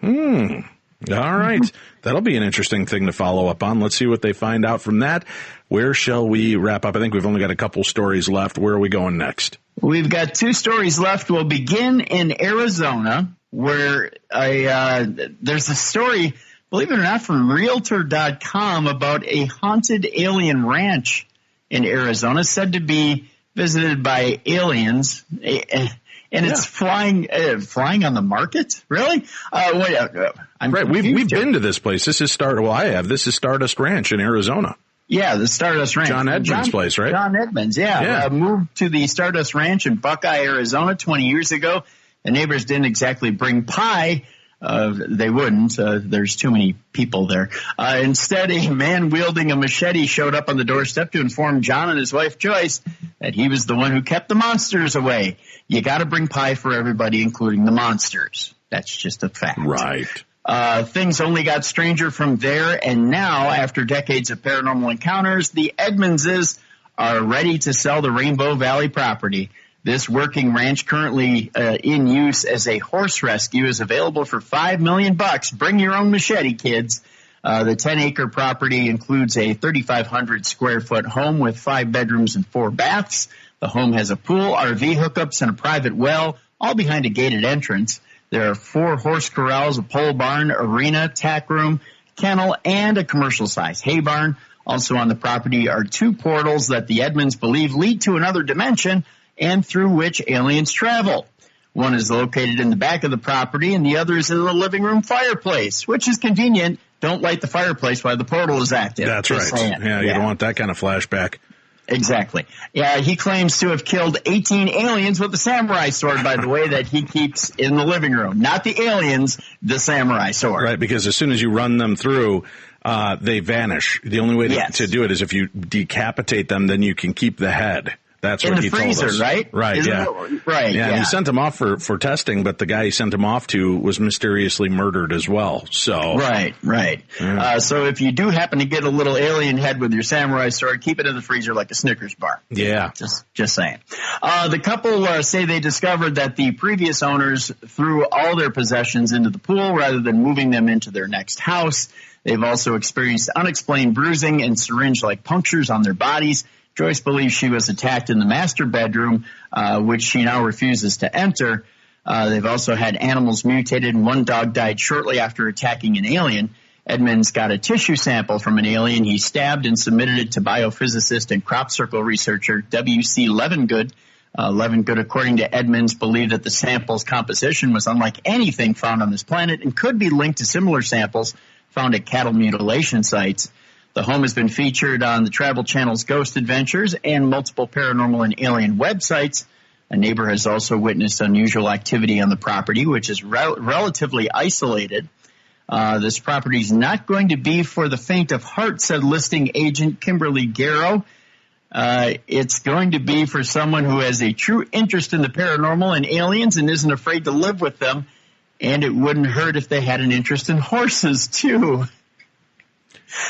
All right. That'll be an interesting thing to follow up on. Let's see what they find out from that. Where shall we wrap up? I think we've only got a couple stories left. Where are we going next? We've got 2 stories left. We'll begin in Arizona, where there's a story, believe it or not, from Realtor.com about a haunted alien ranch in Arizona said to be visited by aliens. And it's flying on the market? Really? Right. We've been to this place. This is This is Stardust Ranch in Arizona. Yeah, the Stardust Ranch. John Edmonds' place, right? John Edmonds, yeah. Moved to the Stardust Ranch in Buckeye, Arizona 20 years ago. The neighbors didn't exactly bring pie. They wouldn't. There's too many people there. Instead, a man wielding a machete showed up on the doorstep to inform John and his wife Joyce that he was the one who kept the monsters away. You got to bring pie for everybody, including the monsters. That's just a fact. Right. Things only got stranger from there, and now, after decades of paranormal encounters, the Edmondses are ready to sell the Rainbow Valley property. This working ranch, currently in use as a horse rescue, is available for $5 million. Bring your own machete, kids. The 10-acre property includes a 3,500 square foot home with 5 bedrooms and 4 baths. The home has a pool, RV hookups, and a private well, all behind a gated entrance. There are 4 horse corrals, a pole barn, arena, tack room, kennel, and a commercial-size hay barn. Also on the property are 2 portals that the Edmonds believe lead to another dimension and through which aliens travel. One is located in the back of the property, and the other is in the living room fireplace, which is convenient. Don't light the fireplace while the portal is active. That's right. Yeah, you don't want that kind of flashback. Exactly. Yeah, he claims to have killed 18 aliens with a samurai sword, by the way, that he keeps in the living room. Not the aliens, the samurai sword. Right, because as soon as you run them through, they vanish. The only way to do it is if you decapitate them, then you can keep the head. That's what he told us. In the freezer, right? Right, Right, yeah. And he sent them off for testing, but the guy he sent them off to was mysteriously murdered as well. So Right. Yeah. So if you do happen to get a little alien head with your samurai sword, keep it in the freezer like a Snickers bar. Yeah. Just saying. The couple say they discovered that the previous owners threw all their possessions into the pool rather than moving them into their next house. They've also experienced unexplained bruising and syringe-like punctures on their bodies. Joyce believes she was attacked in the master bedroom, which she now refuses to enter. They've also had animals mutated, and one dog died shortly after attacking an alien. Edmonds got a tissue sample from an alien he stabbed and submitted it to biophysicist and crop circle researcher W.C. Levengood. Levengood, according to Edmonds, believed that the sample's composition was unlike anything found on this planet and could be linked to similar samples found at cattle mutilation sites. The home has been featured on the Travel Channel's Ghost Adventures and multiple paranormal and alien websites. A neighbor has also witnessed unusual activity on the property, which is relatively isolated. This property is not going to be for the faint of heart, said listing agent Kimberly Garrow. It's going to be for someone who has a true interest in the paranormal and aliens and isn't afraid to live with them. And it wouldn't hurt if they had an interest in horses, too.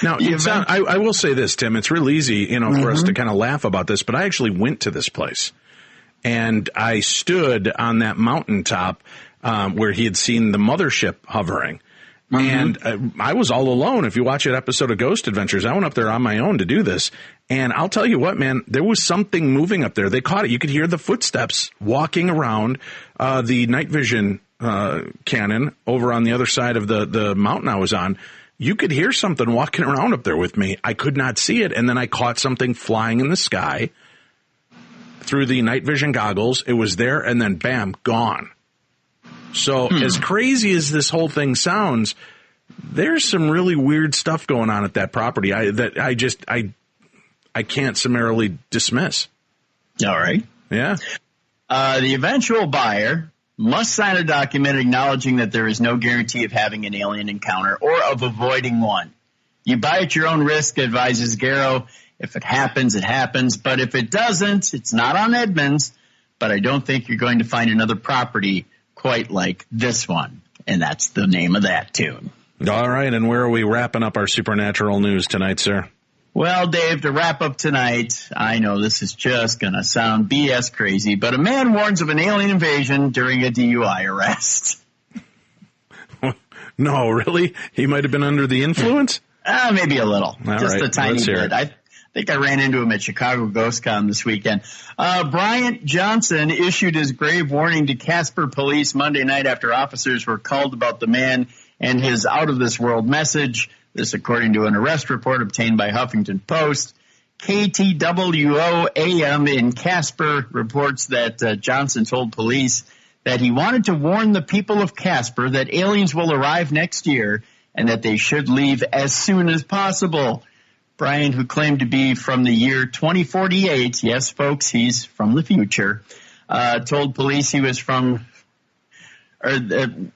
Now, I will say this, Tim. It's real easy, for us to kind of laugh about this, but I actually went to this place, and I stood on that mountaintop where he had seen the mothership hovering, and I was all alone. If you watch an episode of Ghost Adventures, I went up there on my own to do this, and I'll tell you what, man, there was something moving up there. They caught it. You could hear the footsteps walking around the night vision cannon over on the other side of the mountain I was on. You could hear something walking around up there with me. I could not see it. And then I caught something flying in the sky through the night vision goggles. It was there and then bam, gone. So as crazy as this whole thing sounds, there's some really weird stuff going on at that property I can't summarily dismiss. All right. Yeah. The eventual buyer must sign a document acknowledging that there is no guarantee of having an alien encounter or of avoiding one. You buy at your own risk, advises Garrow. If it happens, it happens. But if it doesn't, it's not on Edmonds. But I don't think you're going to find another property quite like this one. And that's the name of that tune. All right. And where are we wrapping up our supernatural news tonight, sir? Well, Dave, to wrap up tonight, I know this is just going to sound BS crazy, but a man warns of an alien invasion during a DUI arrest. No, really? He might have been under the influence? Maybe a little. Just a tiny bit. I think I ran into him at Chicago GhostCon this weekend. Bryant Johnson issued his grave warning to Casper police Monday night after officers were called about the man and his out-of-this-world message. This according to an arrest report obtained by Huffington Post. KTWO-AM in Casper reports that Johnson told police that he wanted to warn the people of Casper that aliens will arrive next year and that they should leave as soon as possible. Brian, who claimed to be from the year 2048, yes, folks, he's from the future, told police he was from... that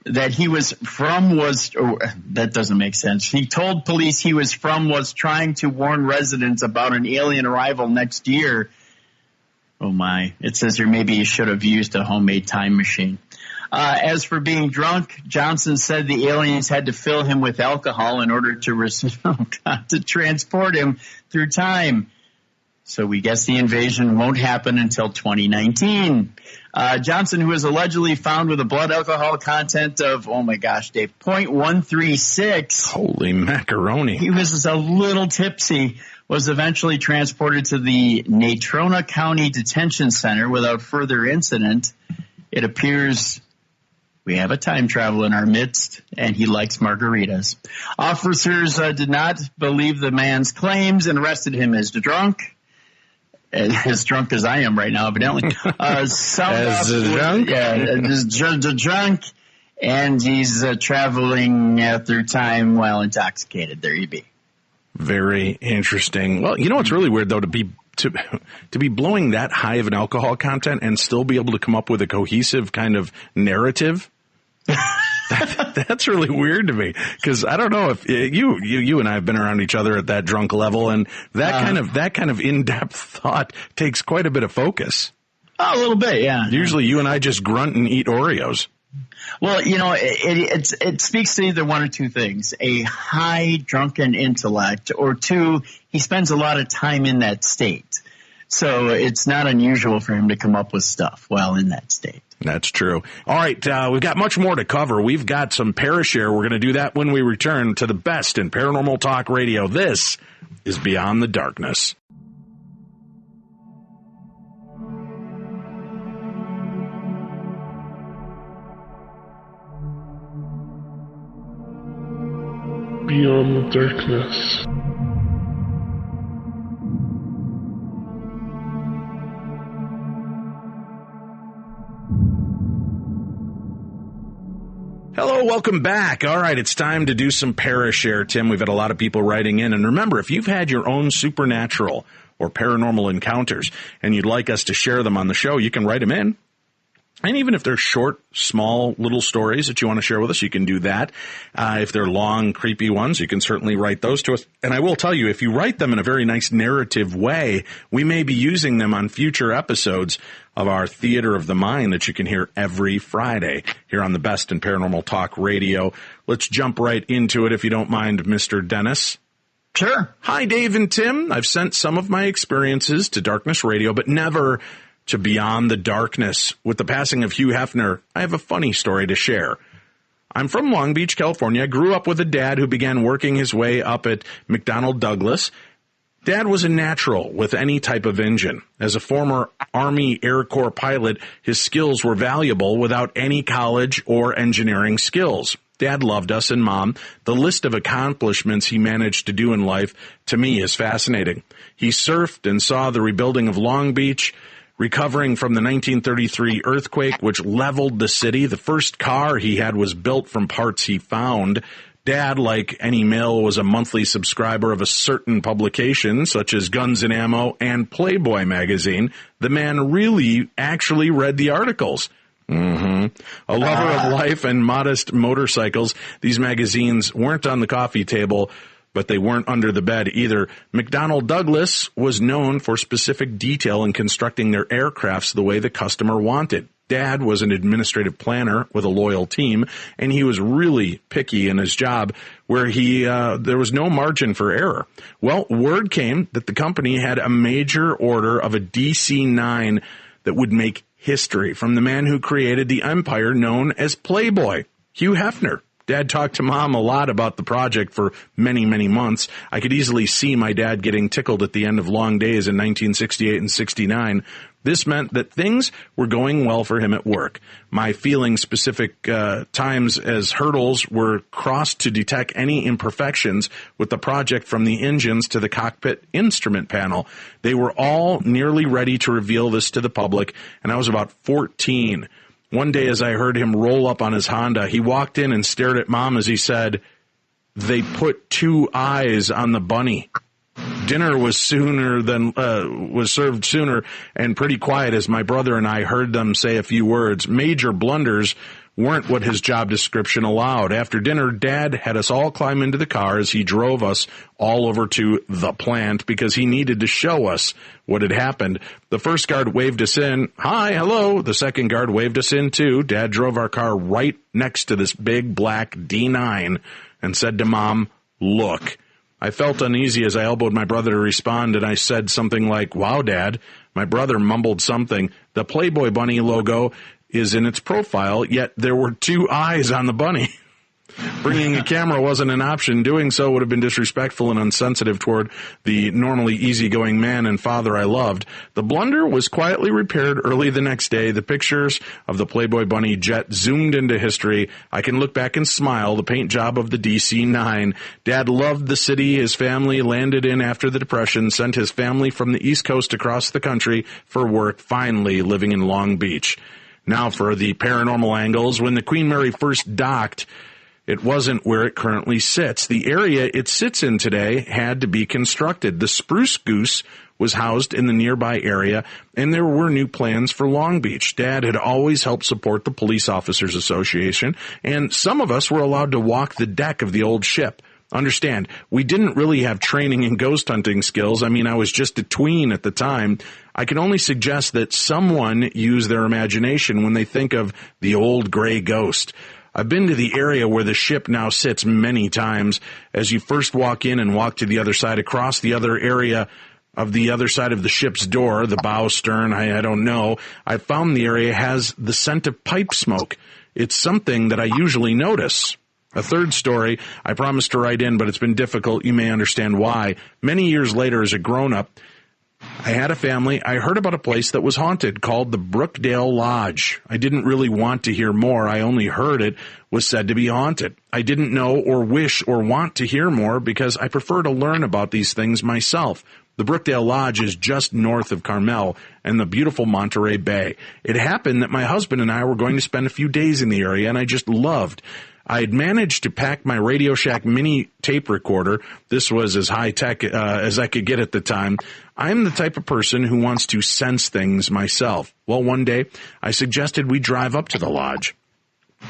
doesn't make sense. He told police was trying to warn residents about an alien arrival next year. Oh my, it says here maybe he should have used a homemade time machine. As for being drunk, Johnson said the aliens had to fill him with alcohol in order to transport him through time. So we guess the invasion won't happen until 2019. Johnson, who was allegedly found with a blood alcohol content of, oh my gosh, Dave, 0.136. Holy macaroni. He was a little tipsy, was eventually transported to the Natrona County Detention Center without further incident. It appears We have a time traveler in our midst, and he likes margaritas. Officers did not believe the man's claims and arrested him as drunk. As drunk as I am right now, evidently. Drunk. And he's traveling through time while intoxicated. There you be. Very interesting. Well, you know what's really weird, though, to be blowing that high of an alcohol content and still be able to come up with a cohesive kind of narrative. That's really weird to me, because I don't know if you and I have been around each other at that drunk level, and that kind of in-depth thought takes quite a bit of focus. Oh, a little bit, yeah. Usually you and I just grunt and eat Oreos. Well, you know, it speaks to either one or two things: a high drunken intellect, or two, he spends a lot of time in that state. So it's not unusual for him to come up with stuff while in that state. That's true. All right, we've got much more to cover. We've got some ParaShare. We're going to do that when we return to the best in paranormal talk radio. This is Beyond the Darkness. Beyond the Darkness. Hello, welcome back. All right, it's time to do some ParaShare, Tim. We've had a lot of people writing in. And remember, if you've had your own supernatural or paranormal encounters and you'd like us to share them on the show, you can write them in. And even if they're short, small, little stories that you want to share with us, you can do that. If they're long, creepy ones, you can certainly write those to us. And I will tell you, if you write them in a very nice narrative way, we may be using them on future episodes of our Theater of the Mind that you can hear every Friday here on the Best in Paranormal Talk Radio. Let's jump right into it, if you don't mind, Mr. Dennis. Sure. Hi, Dave and Tim. I've sent some of my experiences to Darkness Radio, but never to Beyond the Darkness. With the passing of Hugh Hefner, I have a funny story to share. I'm from Long Beach, California. I grew up with a dad who began working his way up at McDonnell Douglas. Dad was a natural with any type of engine. As a former Army Air Corps pilot, his skills were valuable without any college or engineering skills. Dad loved us, and Mom. The list of accomplishments he managed to do in life, to me, is fascinating. He surfed and saw the rebuilding of Long Beach, recovering from the 1933 earthquake, which leveled the city. The first car he had was built from parts he found. Dad, like any male, was a monthly subscriber of a certain publication, such as Guns and Ammo and Playboy magazine. The man really actually read the articles. A lover of life and modest motorcycles, these magazines weren't on the coffee table, but they weren't under the bed either. McDonnell Douglas was known for specific detail in constructing their aircrafts the way the customer wanted. Dad was an administrative planner with a loyal team, and he was really picky in his job, where there was no margin for error. Well, word came that the company had a major order of a DC-9 that would make history from the man who created the empire known as Playboy, Hugh Hefner. Dad talked to Mom a lot about the project for many, many months. I could easily see my dad getting tickled at the end of long days in 1968 and 69. This meant that things were going well for him at work. My feeling specific times as hurdles were crossed to detect any imperfections with the project, from the engines to the cockpit instrument panel. They were all nearly ready to reveal this to the public, and I was about 14. One day, as I heard him roll up on his Honda, he walked in and stared at Mom as he said, "They put 2 eyes on the bunny." Dinner was served sooner and pretty quiet as my brother and I heard them say a few words. Major blunders weren't what his job description allowed. After dinner, Dad had us all climb into the car as he drove us all over to the plant because he needed to show us what had happened. The first guard waved us in. Hi, hello. The second guard waved us in too. Dad drove our car right next to this big black D9 and said to Mom, "Look." I felt uneasy as I elbowed my brother to respond, and I said something like, "Wow, Dad." My brother mumbled something. The Playboy bunny logo is in its profile, yet there were 2 eyes on the bunny. Bringing a camera wasn't an option. Doing so would have been disrespectful and insensitive toward the normally easygoing man and father I loved. The blunder was quietly repaired early the next day. The pictures of the Playboy Bunny jet zoomed into history. I can look back and smile. The paint job of the DC-9. Dad loved the city his family landed in after the Depression, sent his family from the East Coast across the country for work, finally living in Long Beach. Now for the paranormal angles. When the Queen Mary first docked, it wasn't where it currently sits. The area it sits in today had to be constructed. The Spruce Goose was housed in the nearby area, and there were new plans for Long Beach. Dad had always helped support the Police Officers Association, and some of us were allowed to walk the deck of the old ship. Understand, we didn't really have training in ghost hunting skills. I mean, I was just a tween at the time. I can only suggest that someone use their imagination when they think of the old gray ghost. I've been to the area where the ship now sits many times. As you first walk in and walk to the other side, across the other area of the other side of the ship's door, the bow, stern, I don't know, I found the area has the scent of pipe smoke. It's something that I usually notice. A third story, I promised to write in, but it's been difficult. You may understand why. Many years later, as a grown-up, I had a family. I heard about a place that was haunted called the Brookdale Lodge. I didn't really want to hear more. I only heard it was said to be haunted. I didn't know or wish or want to hear more because I prefer to learn about these things myself. The Brookdale Lodge is just north of Carmel and the beautiful Monterey Bay. It happened that my husband and I were going to spend a few days in the area, and I just loved. I had managed to pack my Radio Shack mini tape recorder. This was as high-tech as I could get at the time. I'm the type of person who wants to sense things myself. Well, one day, I suggested we drive up to the lodge.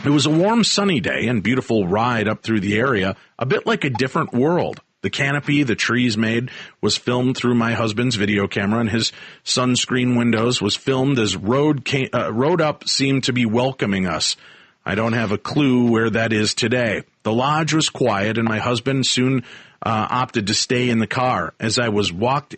It was a warm, sunny day and beautiful ride up through the area, a bit like a different world. The canopy the trees made was filmed through my husband's video camera, and his sunscreen windows was filmed as road up seemed to be welcoming us. I don't have a clue where that is today. The lodge was quiet, and my husband soon opted to stay in the car. As I walked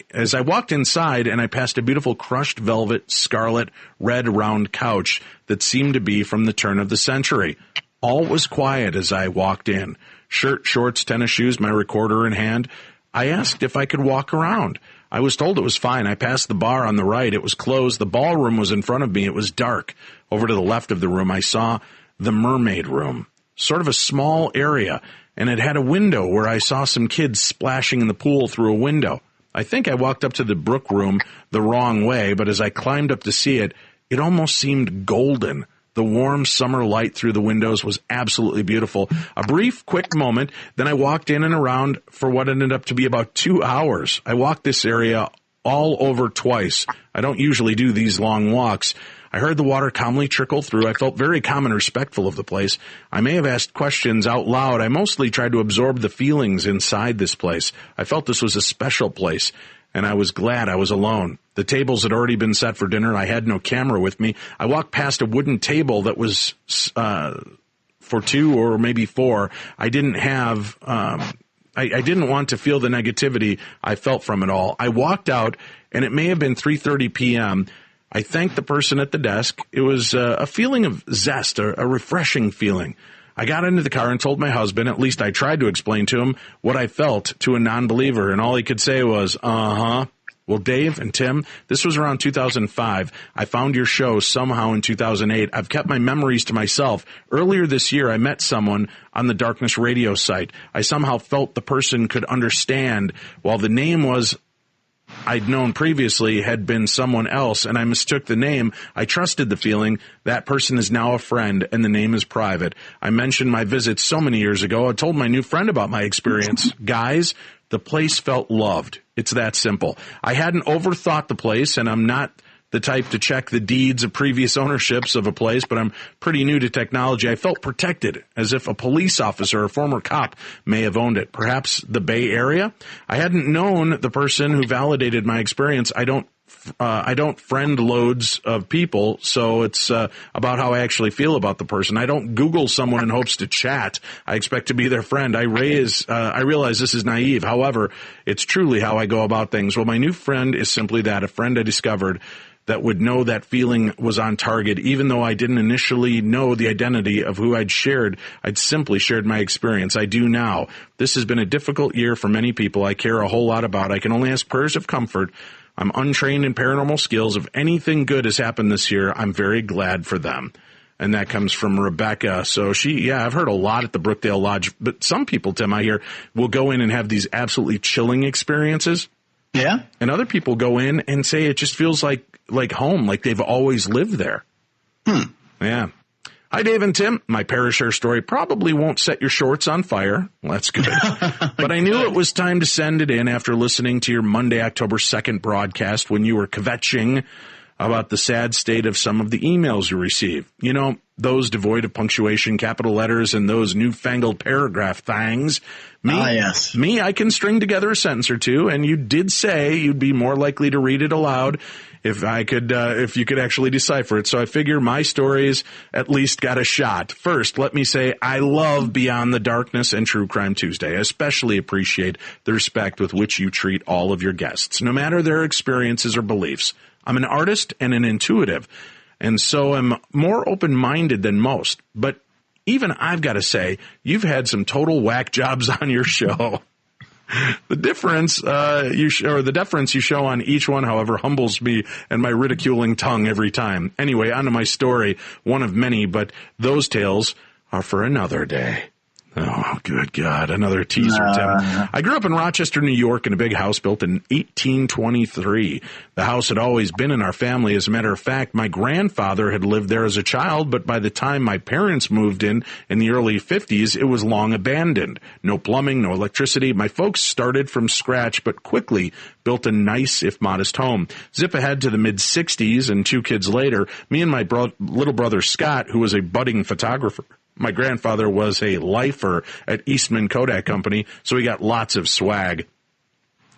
inside, and I passed a beautiful crushed velvet, scarlet, red round couch that seemed to be from the turn of the century. All was quiet as I walked in. Shirt, shorts, tennis shoes, my recorder in hand. I asked if I could walk around. I was told it was fine. I passed the bar on the right. It was closed. The ballroom was in front of me. It was dark. Over to the left of the room, I saw the mermaid room, sort of a small area, and it had a window where I saw some kids splashing in the pool through a window. I think I walked up to the brook room the wrong way, but as I climbed up to see it, it almost seemed golden. The warm summer light through the windows was absolutely beautiful. A brief, quick moment, then I walked in and around for what ended up to be about 2 hours. I walked this area all over twice. I don't usually do these long walks. I heard the water calmly trickle through. I felt very calm and respectful of the place. I may have asked questions out loud. I mostly tried to absorb the feelings inside this place. I felt this was a special place, and I was glad I was alone. The tables had already been set for dinner. I had no camera with me. I walked past a wooden table that was for 2 or maybe 4. I didn't have I didn't want to feel the negativity I felt from it all. I walked out, and it may have been 3:30 p.m., I thanked the person at the desk. It was a feeling of zest, a refreshing feeling. I got into the car and told my husband, at least I tried to explain to him, what I felt to a non-believer, and all he could say was, uh-huh. Well, Dave and Tim, this was around 2005. I found your show somehow in 2008. I've kept my memories to myself. Earlier this year, I met someone on the Darkness Radio site. I somehow felt the person could understand, while the name was I'd known previously had been someone else, and I mistook the name. I trusted the feeling. That person is now a friend, and the name is private. I mentioned my visit so many years ago. I told my new friend about my experience. Guys, the place felt loved. It's that simple. I hadn't overthought the place, and I'm not the type to check the deeds of previous ownerships of a place, but I'm pretty new to technology. I felt protected, as if a police officer or former cop may have owned it. Perhaps the Bay Area? I hadn't known the person who validated my experience. I don't friend loads of people, so it's about how I actually feel about the person. I don't Google someone in hopes to chat. I expect to be their friend. I realize this is naive. However, it's truly how I go about things. Well, my new friend is simply that, a friend I discovered that would know that feeling was on target, even though I didn't initially know the identity of who I'd shared. I'd simply shared my experience. I do now. This has been a difficult year for many people I care a whole lot about. I can only ask prayers of comfort. I'm untrained in paranormal skills. If anything good has happened this year, I'm very glad for them. And that comes from Rebecca. So I've heard a lot at the Brookdale Lodge, but some people, Tim, I hear, will go in and have these absolutely chilling experiences. Yeah. And other people go in and say it just feels like home, like they've always lived there. Yeah. Hi, Dave and Tim. My ParaShare story probably won't set your shorts on fire. Well, that's good. But I knew it was time to send it in after listening to your Monday, October 2nd broadcast when you were kvetching about the sad state of some of the emails you receive. You know, those devoid of punctuation, capital letters, and those newfangled paragraph things. Yes. I can string together a sentence or two, and you did say you'd be more likely to read it aloud if you could actually decipher it. So I figure my stories at least got a shot. First, let me say I love Beyond the Darkness and True Crime Tuesday. I especially appreciate the respect with which you treat all of your guests, no matter their experiences or beliefs. I'm an artist and an intuitive, and so I'm more open-minded than most. But even I've got to say, you've had some total whack jobs on your show. The deference you show on each one, however, humbles me and my ridiculing tongue every time. Anyway, on to my story, one of many, but those tales are for another day. Oh, good God. Another teaser, Tim. I grew up in Rochester, New York, in a big house built in 1823. The house had always been in our family. As a matter of fact, my grandfather had lived there as a child, but by the time my parents moved in the early 50s, it was long abandoned. No plumbing, no electricity. My folks started from scratch, but quickly built a nice, if modest, home. Zip ahead to the mid-60s, and 2 kids later, me and my little brother Scott, who was a budding photographer. My grandfather was a lifer at Eastman Kodak Company, so he got lots of swag,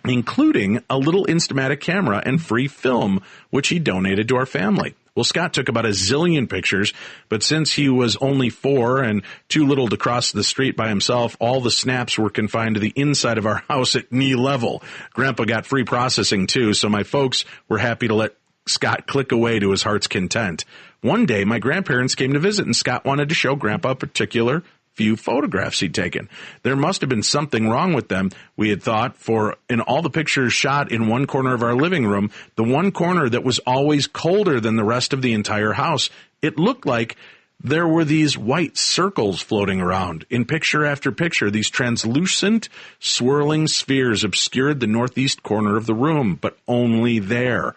including a little Instamatic camera and free film, which he donated to our family. Well, Scott took about a zillion pictures, but since he was only 4 and too little to cross the street by himself, all the snaps were confined to the inside of our house at knee level. Grandpa got free processing, too, so my folks were happy to let Scott click away to his heart's content. One day, my grandparents came to visit, and Scott wanted to show Grandpa a particular few photographs he'd taken. There must have been something wrong with them, we had thought, for in all the pictures shot in one corner of our living room, the one corner that was always colder than the rest of the entire house, it looked like there were these white circles floating around. In picture after picture, these translucent, swirling spheres obscured the northeast corner of the room, but only there.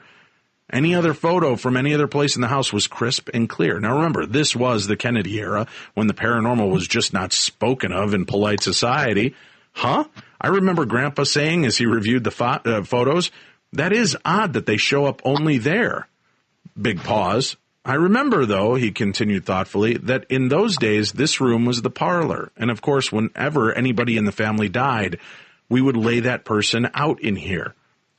Any other photo from any other place in the house was crisp and clear. Now remember, this was the Kennedy era when the paranormal was just not spoken of in polite society. Huh? I remember Grandpa saying as he reviewed the photos, that is odd that they show up only there. Big pause. I remember, though, he continued thoughtfully, that in those days this room was the parlor. And of course, whenever anybody in the family died, we would lay that person out in here.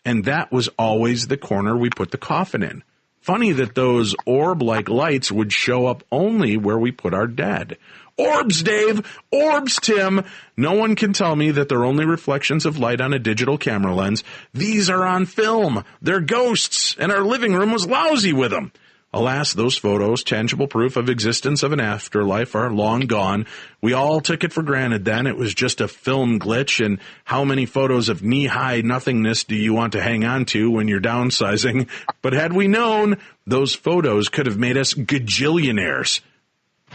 And that was always the corner we put the coffin in. Funny that those orb-like lights would show up only where we put our dead. Orbs, Dave! Orbs, Tim! No one can tell me that they're only reflections of light on a digital camera lens. These are on film. They're ghosts, and our living room was lousy with them. Alas, those photos, tangible proof of existence of an afterlife, are long gone. We all took it for granted then. It was just a film glitch, and how many photos of knee-high nothingness do you want to hang on to when you're downsizing? But had we known, those photos could have made us gajillionaires.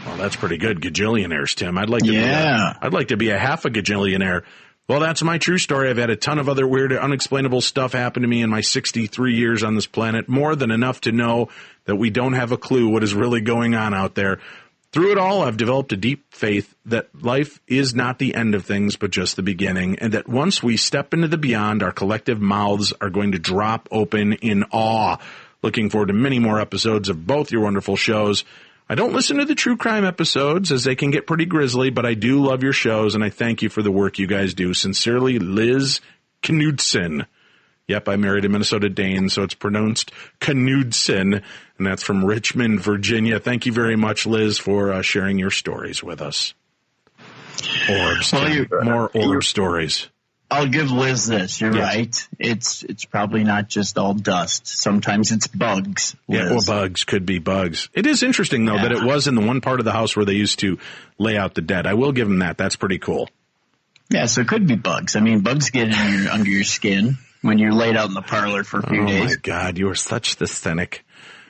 Well, that's pretty good, gajillionaires, Tim. I'd like to be a half a gajillionaire. Well, that's my true story. I've had a ton of other weird, unexplainable stuff happen to me in my 63 years on this planet, more than enough to know that we don't have a clue what is really going on out there. Through it all, I've developed a deep faith that life is not the end of things, but just the beginning, and that once we step into the beyond, our collective mouths are going to drop open in awe. Looking forward to many more episodes of both your wonderful shows. I don't listen to the true crime episodes as they can get pretty grisly, but I do love your shows, and I thank you for the work you guys do. Sincerely, Liz Knudsen. Yep, I married a Minnesota Dane, so it's pronounced Knudsen, and that's from Richmond, Virginia. Thank you very much, Liz, for sharing your stories with us. Orbs. More orb stories. I'll give Liz this. You're right. It's probably not just all dust. Sometimes it's bugs. Liz. Yeah, well, bugs could be bugs. It is interesting, though, that it was in the one part of the house where they used to lay out the dead. I will give them that. That's pretty cool. Yeah, so it could be bugs. I mean, bugs get under your skin when you're laid out in the parlor for a few days. Oh, my God. You are such the cynic.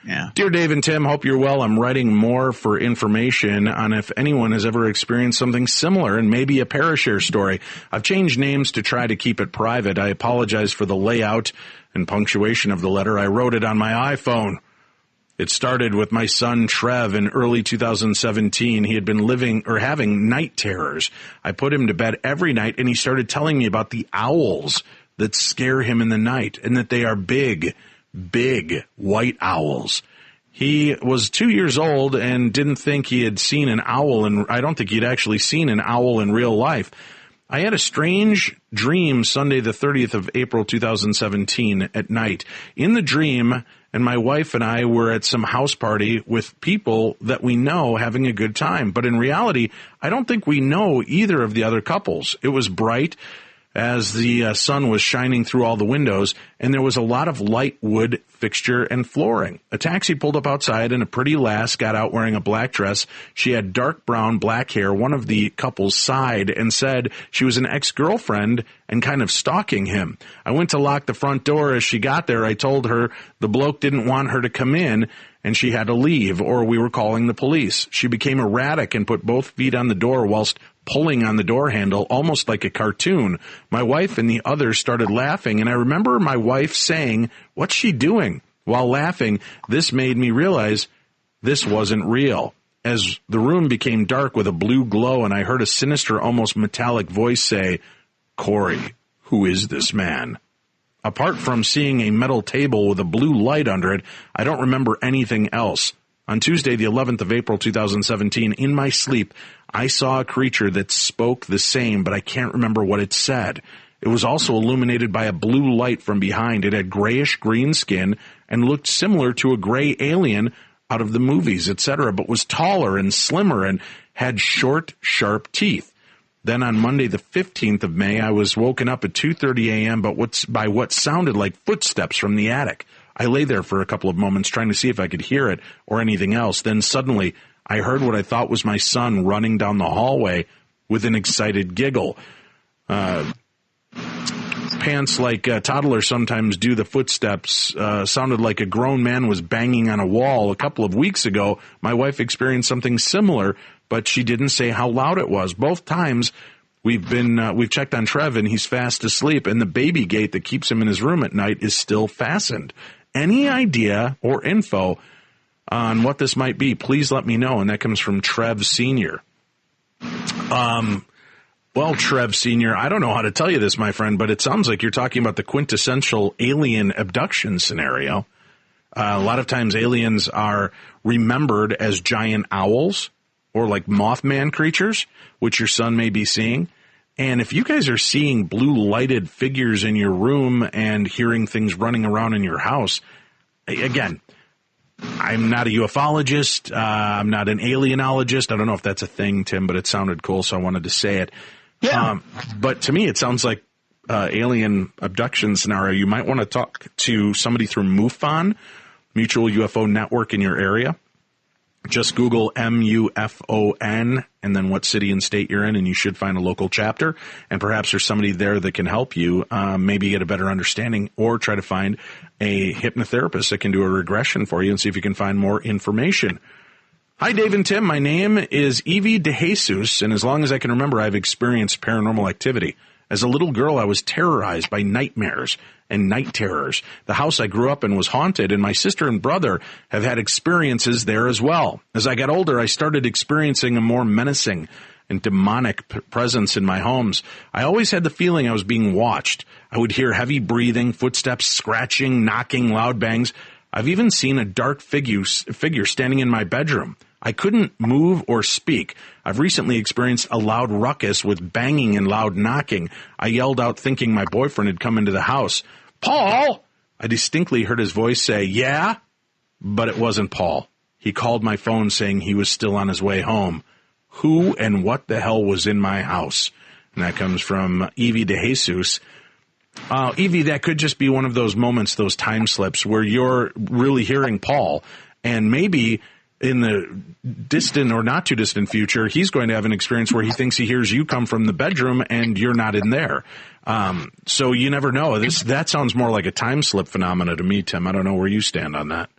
Yeah. Dear Dave and Tim, hope you're well. I'm writing more for information on if anyone has ever experienced something similar and maybe a ParaShare story. I've changed names to try to keep it private. I apologize for the layout and punctuation of the letter. I wrote it on my iPhone. It started with my son Trev in early 2017. He had been having night terrors. I put him to bed every night, and he started telling me about the owls that scare him in the night and that they are big white owls. He was 2 years old and didn't think he had seen an owl, and I don't think he'd actually seen an owl in real life. I had a strange dream Sunday the 30th of April 2017 at night. In the dream, and my wife and I were at some house party with people that we know having a good time. But in reality, I don't think we know either of the other couples. It was bright as the sun was shining through all the windows, and there was a lot of light wood fixture and flooring. A taxi pulled up outside, and a pretty lass got out wearing a black dress. She had dark brown, black hair. One of the couples sighed and said she was an ex-girlfriend and kind of stalking him. I went to lock the front door. As she got there, I told her the bloke didn't want her to come in, and she had to leave, or we were calling the police. She became erratic and put both feet on the door whilst pulling on the door handle, almost like a cartoon. My wife and the others started laughing, and I remember my wife saying, "What's she doing?" While laughing, this made me realize this wasn't real. As the room became dark with a blue glow, and I heard a sinister, almost metallic voice say, "Corey, who is this man?" Apart from seeing a metal table with a blue light under it, I don't remember anything else. On Tuesday, the 11th of April, 2017, in my sleep, I saw a creature that spoke the same, but I can't remember what it said. It was also illuminated by a blue light from behind. It had grayish-green skin and looked similar to a gray alien out of the movies, etc., but was taller and slimmer and had short, sharp teeth. Then on Monday, the 15th of May, I was woken up at 2:30 a.m. by what sounded like footsteps from the attic. I lay there for a couple of moments trying to see if I could hear it or anything else. Then suddenly I heard what I thought was my son running down the hallway with an excited giggle. Pants like toddlers sometimes do, the footsteps sounded like a grown man was banging on a wall. A couple of weeks ago, my wife experienced something similar, but she didn't say how loud it was. Both times we've checked on Trev, and he's fast asleep, and the baby gate that keeps him in his room at night is still fastened. Any idea or info on what this might be, please let me know. And that comes from Trev Sr. Well, Trev Sr., I don't know how to tell you this, my friend, but it sounds like you're talking about the quintessential alien abduction scenario. A lot of times aliens are remembered as giant owls or like Mothman creatures, which your son may be seeing. And if you guys are seeing blue lighted figures in your room and hearing things running around in your house, again, I'm not a ufologist. I'm not an alienologist. I don't know if that's a thing, Tim, but it sounded cool, so I wanted to say it. Yeah. But to me, it sounds like alien abduction scenario. You might want to talk to somebody through MUFON, Mutual UFO Network in your area. Just Google MUFON and then what city and state you're in, and you should find a local chapter. And perhaps there's somebody there that can help you maybe get a better understanding, or try to find a hypnotherapist that can do a regression for you and see if you can find more information. Hi, Dave and Tim. My name is Evie DeJesus, and as long as I can remember, I've experienced paranormal activity. As a little girl, I was terrorized by nightmares and night terrors. The house I grew up in was haunted, and my sister and brother have had experiences there as well. As I got older, I started experiencing a more menacing and demonic presence in my homes. I always had the feeling I was being watched. I would hear heavy breathing, footsteps, scratching, knocking, loud bangs. I've even seen a dark figure standing in my bedroom. I couldn't move or speak. I've recently experienced a loud ruckus with banging and loud knocking. I yelled out thinking my boyfriend had come into the house. "Paul!" I distinctly heard his voice say, "Yeah?" But it wasn't Paul. He called my phone saying he was still on his way home. Who and what the hell was in my house? And that comes from Evie De Jesus. Evie, that could just be one of those moments, those time slips where you're really hearing Paul, and maybe in the distant or not too distant future, he's going to have an experience where he thinks he hears you come from the bedroom and you're not in there. So you never know. That sounds more like a time slip phenomena to me, Tim. I don't know where you stand on that.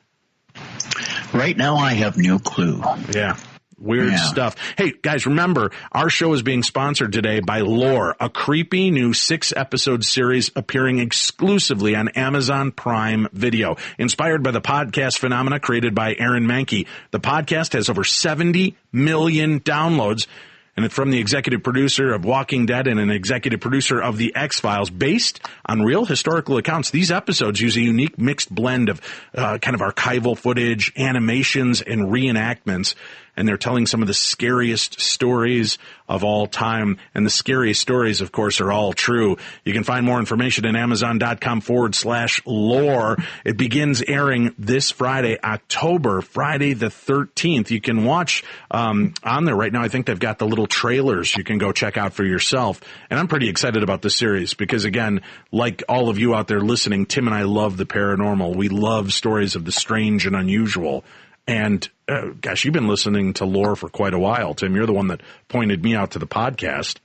Right now, I have no clue. Yeah. Weird stuff. Hey, guys, remember, our show is being sponsored today by Lore, a creepy new 6-episode series appearing exclusively on Amazon Prime Video. Inspired by the podcast phenomena created by Aaron Mahnke, the podcast has over 70 million downloads, and it's from the executive producer of Walking Dead and an executive producer of The X-Files. Based on real historical accounts, these episodes use a unique mixed blend of kind of archival footage, animations, and reenactments. And they're telling some of the scariest stories of all time. And the scariest stories, of course, are all true. You can find more information at Amazon.com/lore. It begins airing this Friday, Friday the 13th. You can watch on there right now. I think they've got the little trailers you can go check out for yourself. And I'm pretty excited about this series because, again, like all of you out there listening, Tim and I love the paranormal. We love stories of the strange and unusual. And, gosh, you've been listening to Lore for quite a while, Tim. You're the one that pointed me out to the podcast.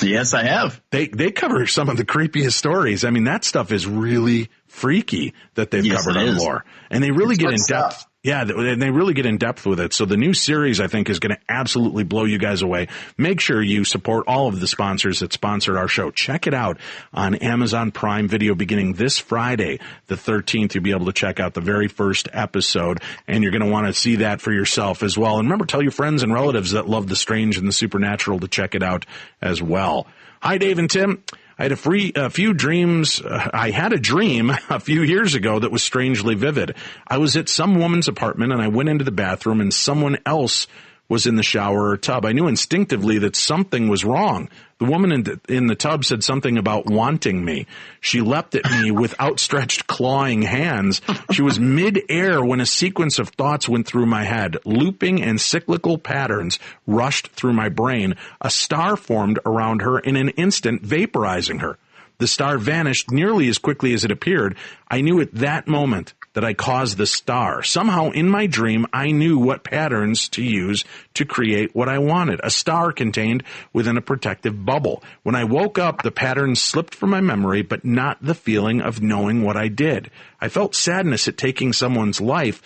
Yes, I have. They cover some of the creepiest stories. I mean, that stuff is really freaky that they've covered on Lore. And they really get in depth. Yeah, and they really get in depth with it. So the new series, I think, is going to absolutely blow you guys away. Make sure you support all of the sponsors that sponsor our show. Check it out on Amazon Prime Video beginning this Friday, the 13th. You'll be able to check out the very first episode, and you're going to want to see that for yourself as well. And remember, tell your friends and relatives that love the strange and the supernatural to check it out as well. Hi, Dave and Tim. I had a few dreams. I had a dream a few years ago that was strangely vivid. I was at some woman's apartment and I went into the bathroom and someone else was in the shower or tub. I knew instinctively that something was wrong. The woman in the tub said something about wanting me. She leapt at me with outstretched clawing hands. She was mid-air when a sequence of thoughts went through my head. Looping and cyclical patterns rushed through my brain. A star formed around her in an instant, vaporizing her. The star vanished nearly as quickly as it appeared. I knew at that moment that I caused the star. Somehow in my dream, I knew what patterns to use to create what I wanted. A star contained within a protective bubble. When I woke up, the patterns slipped from my memory, but not the feeling of knowing what I did. I felt sadness at taking someone's life,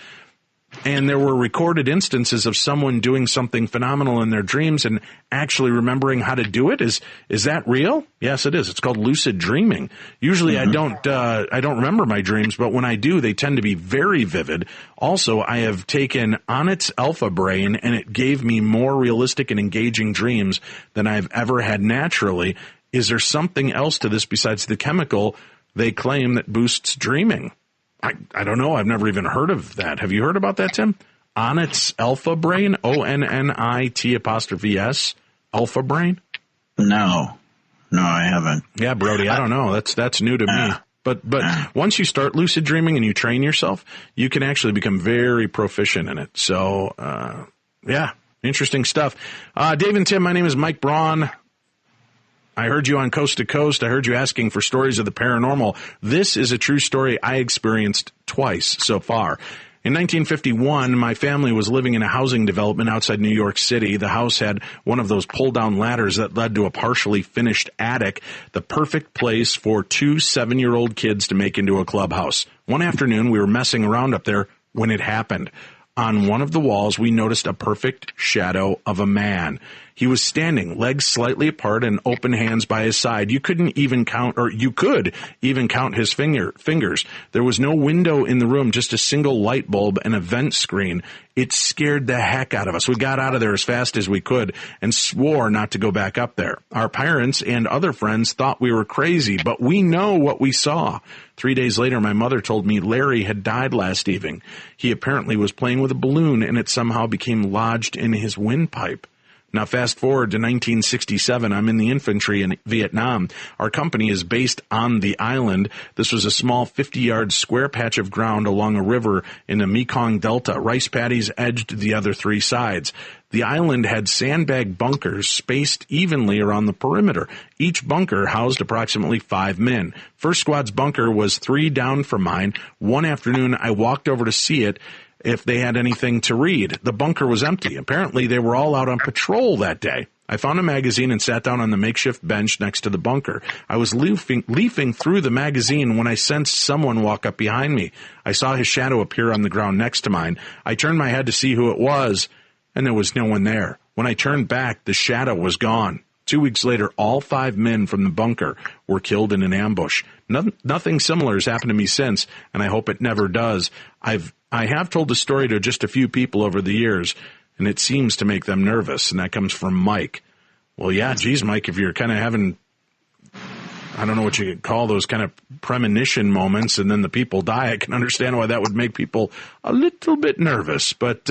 and there were recorded instances of someone doing something phenomenal in their dreams and actually remembering how to do it. Is that real? Yes, it is. It's called lucid dreaming. Usually I don't remember my dreams, but when I do, they tend to be very vivid. Also, I have taken Onnit's Alpha Brain, and it gave me more realistic and engaging dreams than I've ever had naturally. Is there something else to this besides the chemical they claim that boosts dreaming? I don't know. I've never even heard of that. Have you heard about that, Tim? Onnit's Alpha Brain, ONNIT''S, Alpha Brain? No, I haven't. Yeah, Brody, I don't know. That's new to me. But once you start lucid dreaming and you train yourself, you can actually become very proficient in it. So, yeah, interesting stuff. Dave and Tim, my name is Mike Braun. I heard you on Coast to Coast. I heard you asking for stories of the paranormal. This is a true story I experienced twice so far. In 1951, my family was living in a housing development outside New York City. The house had one of those pull-down ladders that led to a partially finished attic, the perfect place for 2 7-year-old kids to make into a clubhouse. One afternoon, we were messing around up there when it happened. On one of the walls, we noticed a perfect shadow of a man. He was standing, legs slightly apart and open hands by his side. You could even count his fingers. There was no window in the room, just a single light bulb and a vent screen. It scared the heck out of us. We got out of there as fast as we could and swore not to go back up there. Our parents and other friends thought we were crazy, but we know what we saw. 3 days later, my mother told me Larry had died last evening. He apparently was playing with a balloon and it somehow became lodged in his windpipe. Now, fast forward to 1967. I'm in the infantry in Vietnam. Our company is based on the island. This was a small 50-yard square patch of ground along a river in the Mekong Delta. Rice paddies edged the other three sides. The island had sandbag bunkers spaced evenly around the perimeter. Each bunker housed approximately 5 men. First squad's bunker was 3 down from mine. One afternoon, I walked over to see it if they had anything to read. The bunker was empty. Apparently, they were all out on patrol that day. I found a magazine and sat down on the makeshift bench next to the bunker. I was leafing through the magazine when I sensed someone walk up behind me. I saw his shadow appear on the ground next to mine. I turned my head to see who it was, and there was no one there. When I turned back, the shadow was gone. 2 weeks later, all 5 men from the bunker were killed in an ambush. Nothing similar has happened to me since, and I hope it never does. I have told the story to just a few people over the years, and it seems to make them nervous, and that comes from Mike. Well, yeah, geez, Mike, if you're kind of having, I don't know what you could call those kind of premonition moments, and then the people die, I can understand why that would make people a little bit nervous. But,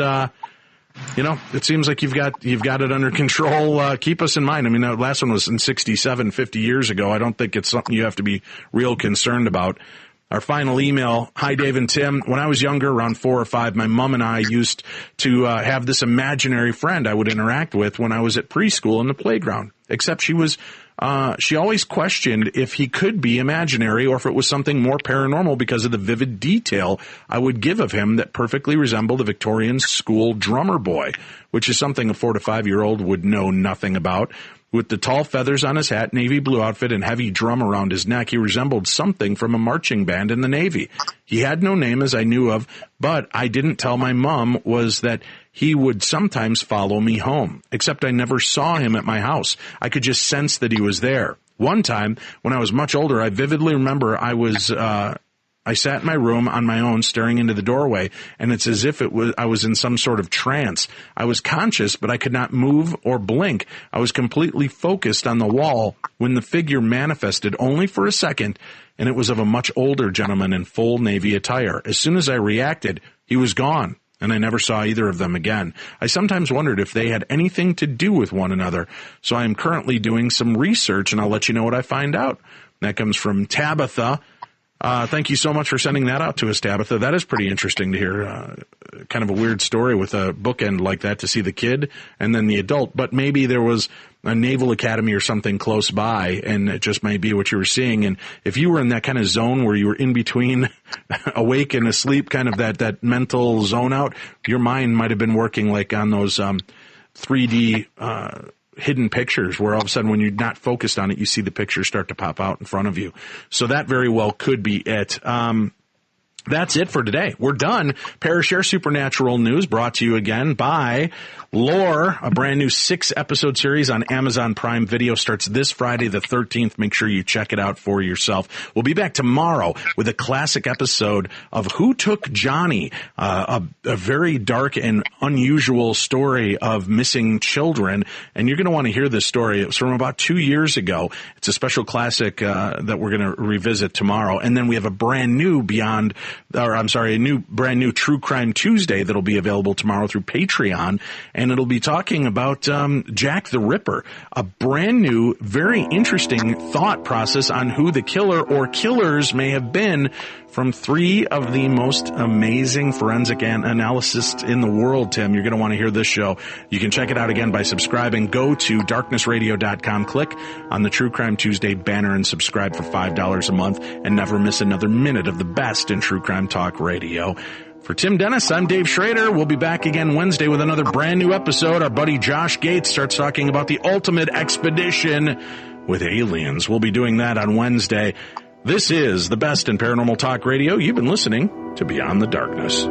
it seems like you've got it under control. Keep us in mind. I mean, that last one was in 67, 50 years ago. I don't think it's something you have to be real concerned about. Our final email, hi, Dave and Tim. When I was younger, around 4 or 5, my mom and I used to have this imaginary friend I would interact with when I was at preschool in the playground. Except she always questioned if he could be imaginary or if it was something more paranormal because of the vivid detail I would give of him that perfectly resembled a Victorian school drummer boy, which is something a 4 to 5-year-old would know nothing about. With the tall feathers on his hat, navy blue outfit, and heavy drum around his neck, he resembled something from a marching band in the Navy. He had no name as I knew of, but I didn't tell my mom was that he would sometimes follow me home, except I never saw him at my house. I could just sense that he was there. One time, when I was much older, I vividly remember I sat in my room on my own staring into the doorway, and it's as if I was in some sort of trance. I was conscious, but I could not move or blink. I was completely focused on the wall when the figure manifested only for a second, and it was of a much older gentleman in full Navy attire. As soon as I reacted, he was gone, and I never saw either of them again. I sometimes wondered if they had anything to do with one another, so I am currently doing some research, and I'll let you know what I find out. That comes from Tabitha. Thank you so much for sending that out to us, Tabitha. That is pretty interesting to hear. Kind of a weird story with a bookend like that to see the kid and then the adult. But maybe there was a naval academy or something close by, and it just might be what you were seeing. And if you were in that kind of zone where you were in between awake and asleep, kind of that mental zone out, your mind might have been working like on those 3D hidden pictures where all of a sudden when you're not focused on it, you see the picture start to pop out in front of you. So that very well could be it. That's it for today. We're done. ParaShare Supernatural News brought to you again by Lore, a brand new 6-episode series on Amazon Prime Video, starts this Friday the 13th. Make sure you check it out for yourself. We'll be back tomorrow with a classic episode of Who Took Johnny, a very dark and unusual story of missing children. And you're going to want to hear this story. It was from about 2 years ago. It's a special classic that we're going to revisit tomorrow. And then we have a brand new brand new True Crime Tuesday that'll be available tomorrow through Patreon. And it'll be talking about Jack the Ripper, a brand new, very interesting thought process on who the killer or killers may have been from 3 of the most amazing forensic analysts in the world, Tim. You're going to want to hear this show. You can check it out again by subscribing. Go to darknessradio.com, click on the True Crime Tuesday banner and subscribe for $5 a month and never miss another minute of the best in true crime talk radio. For Tim Dennis, I'm Dave Schrader. We'll be back again Wednesday with another brand new episode. Our buddy Josh Gates starts talking about the ultimate expedition with aliens. We'll be doing that on Wednesday. This is the best in paranormal talk radio. You've been listening to Beyond the Darkness.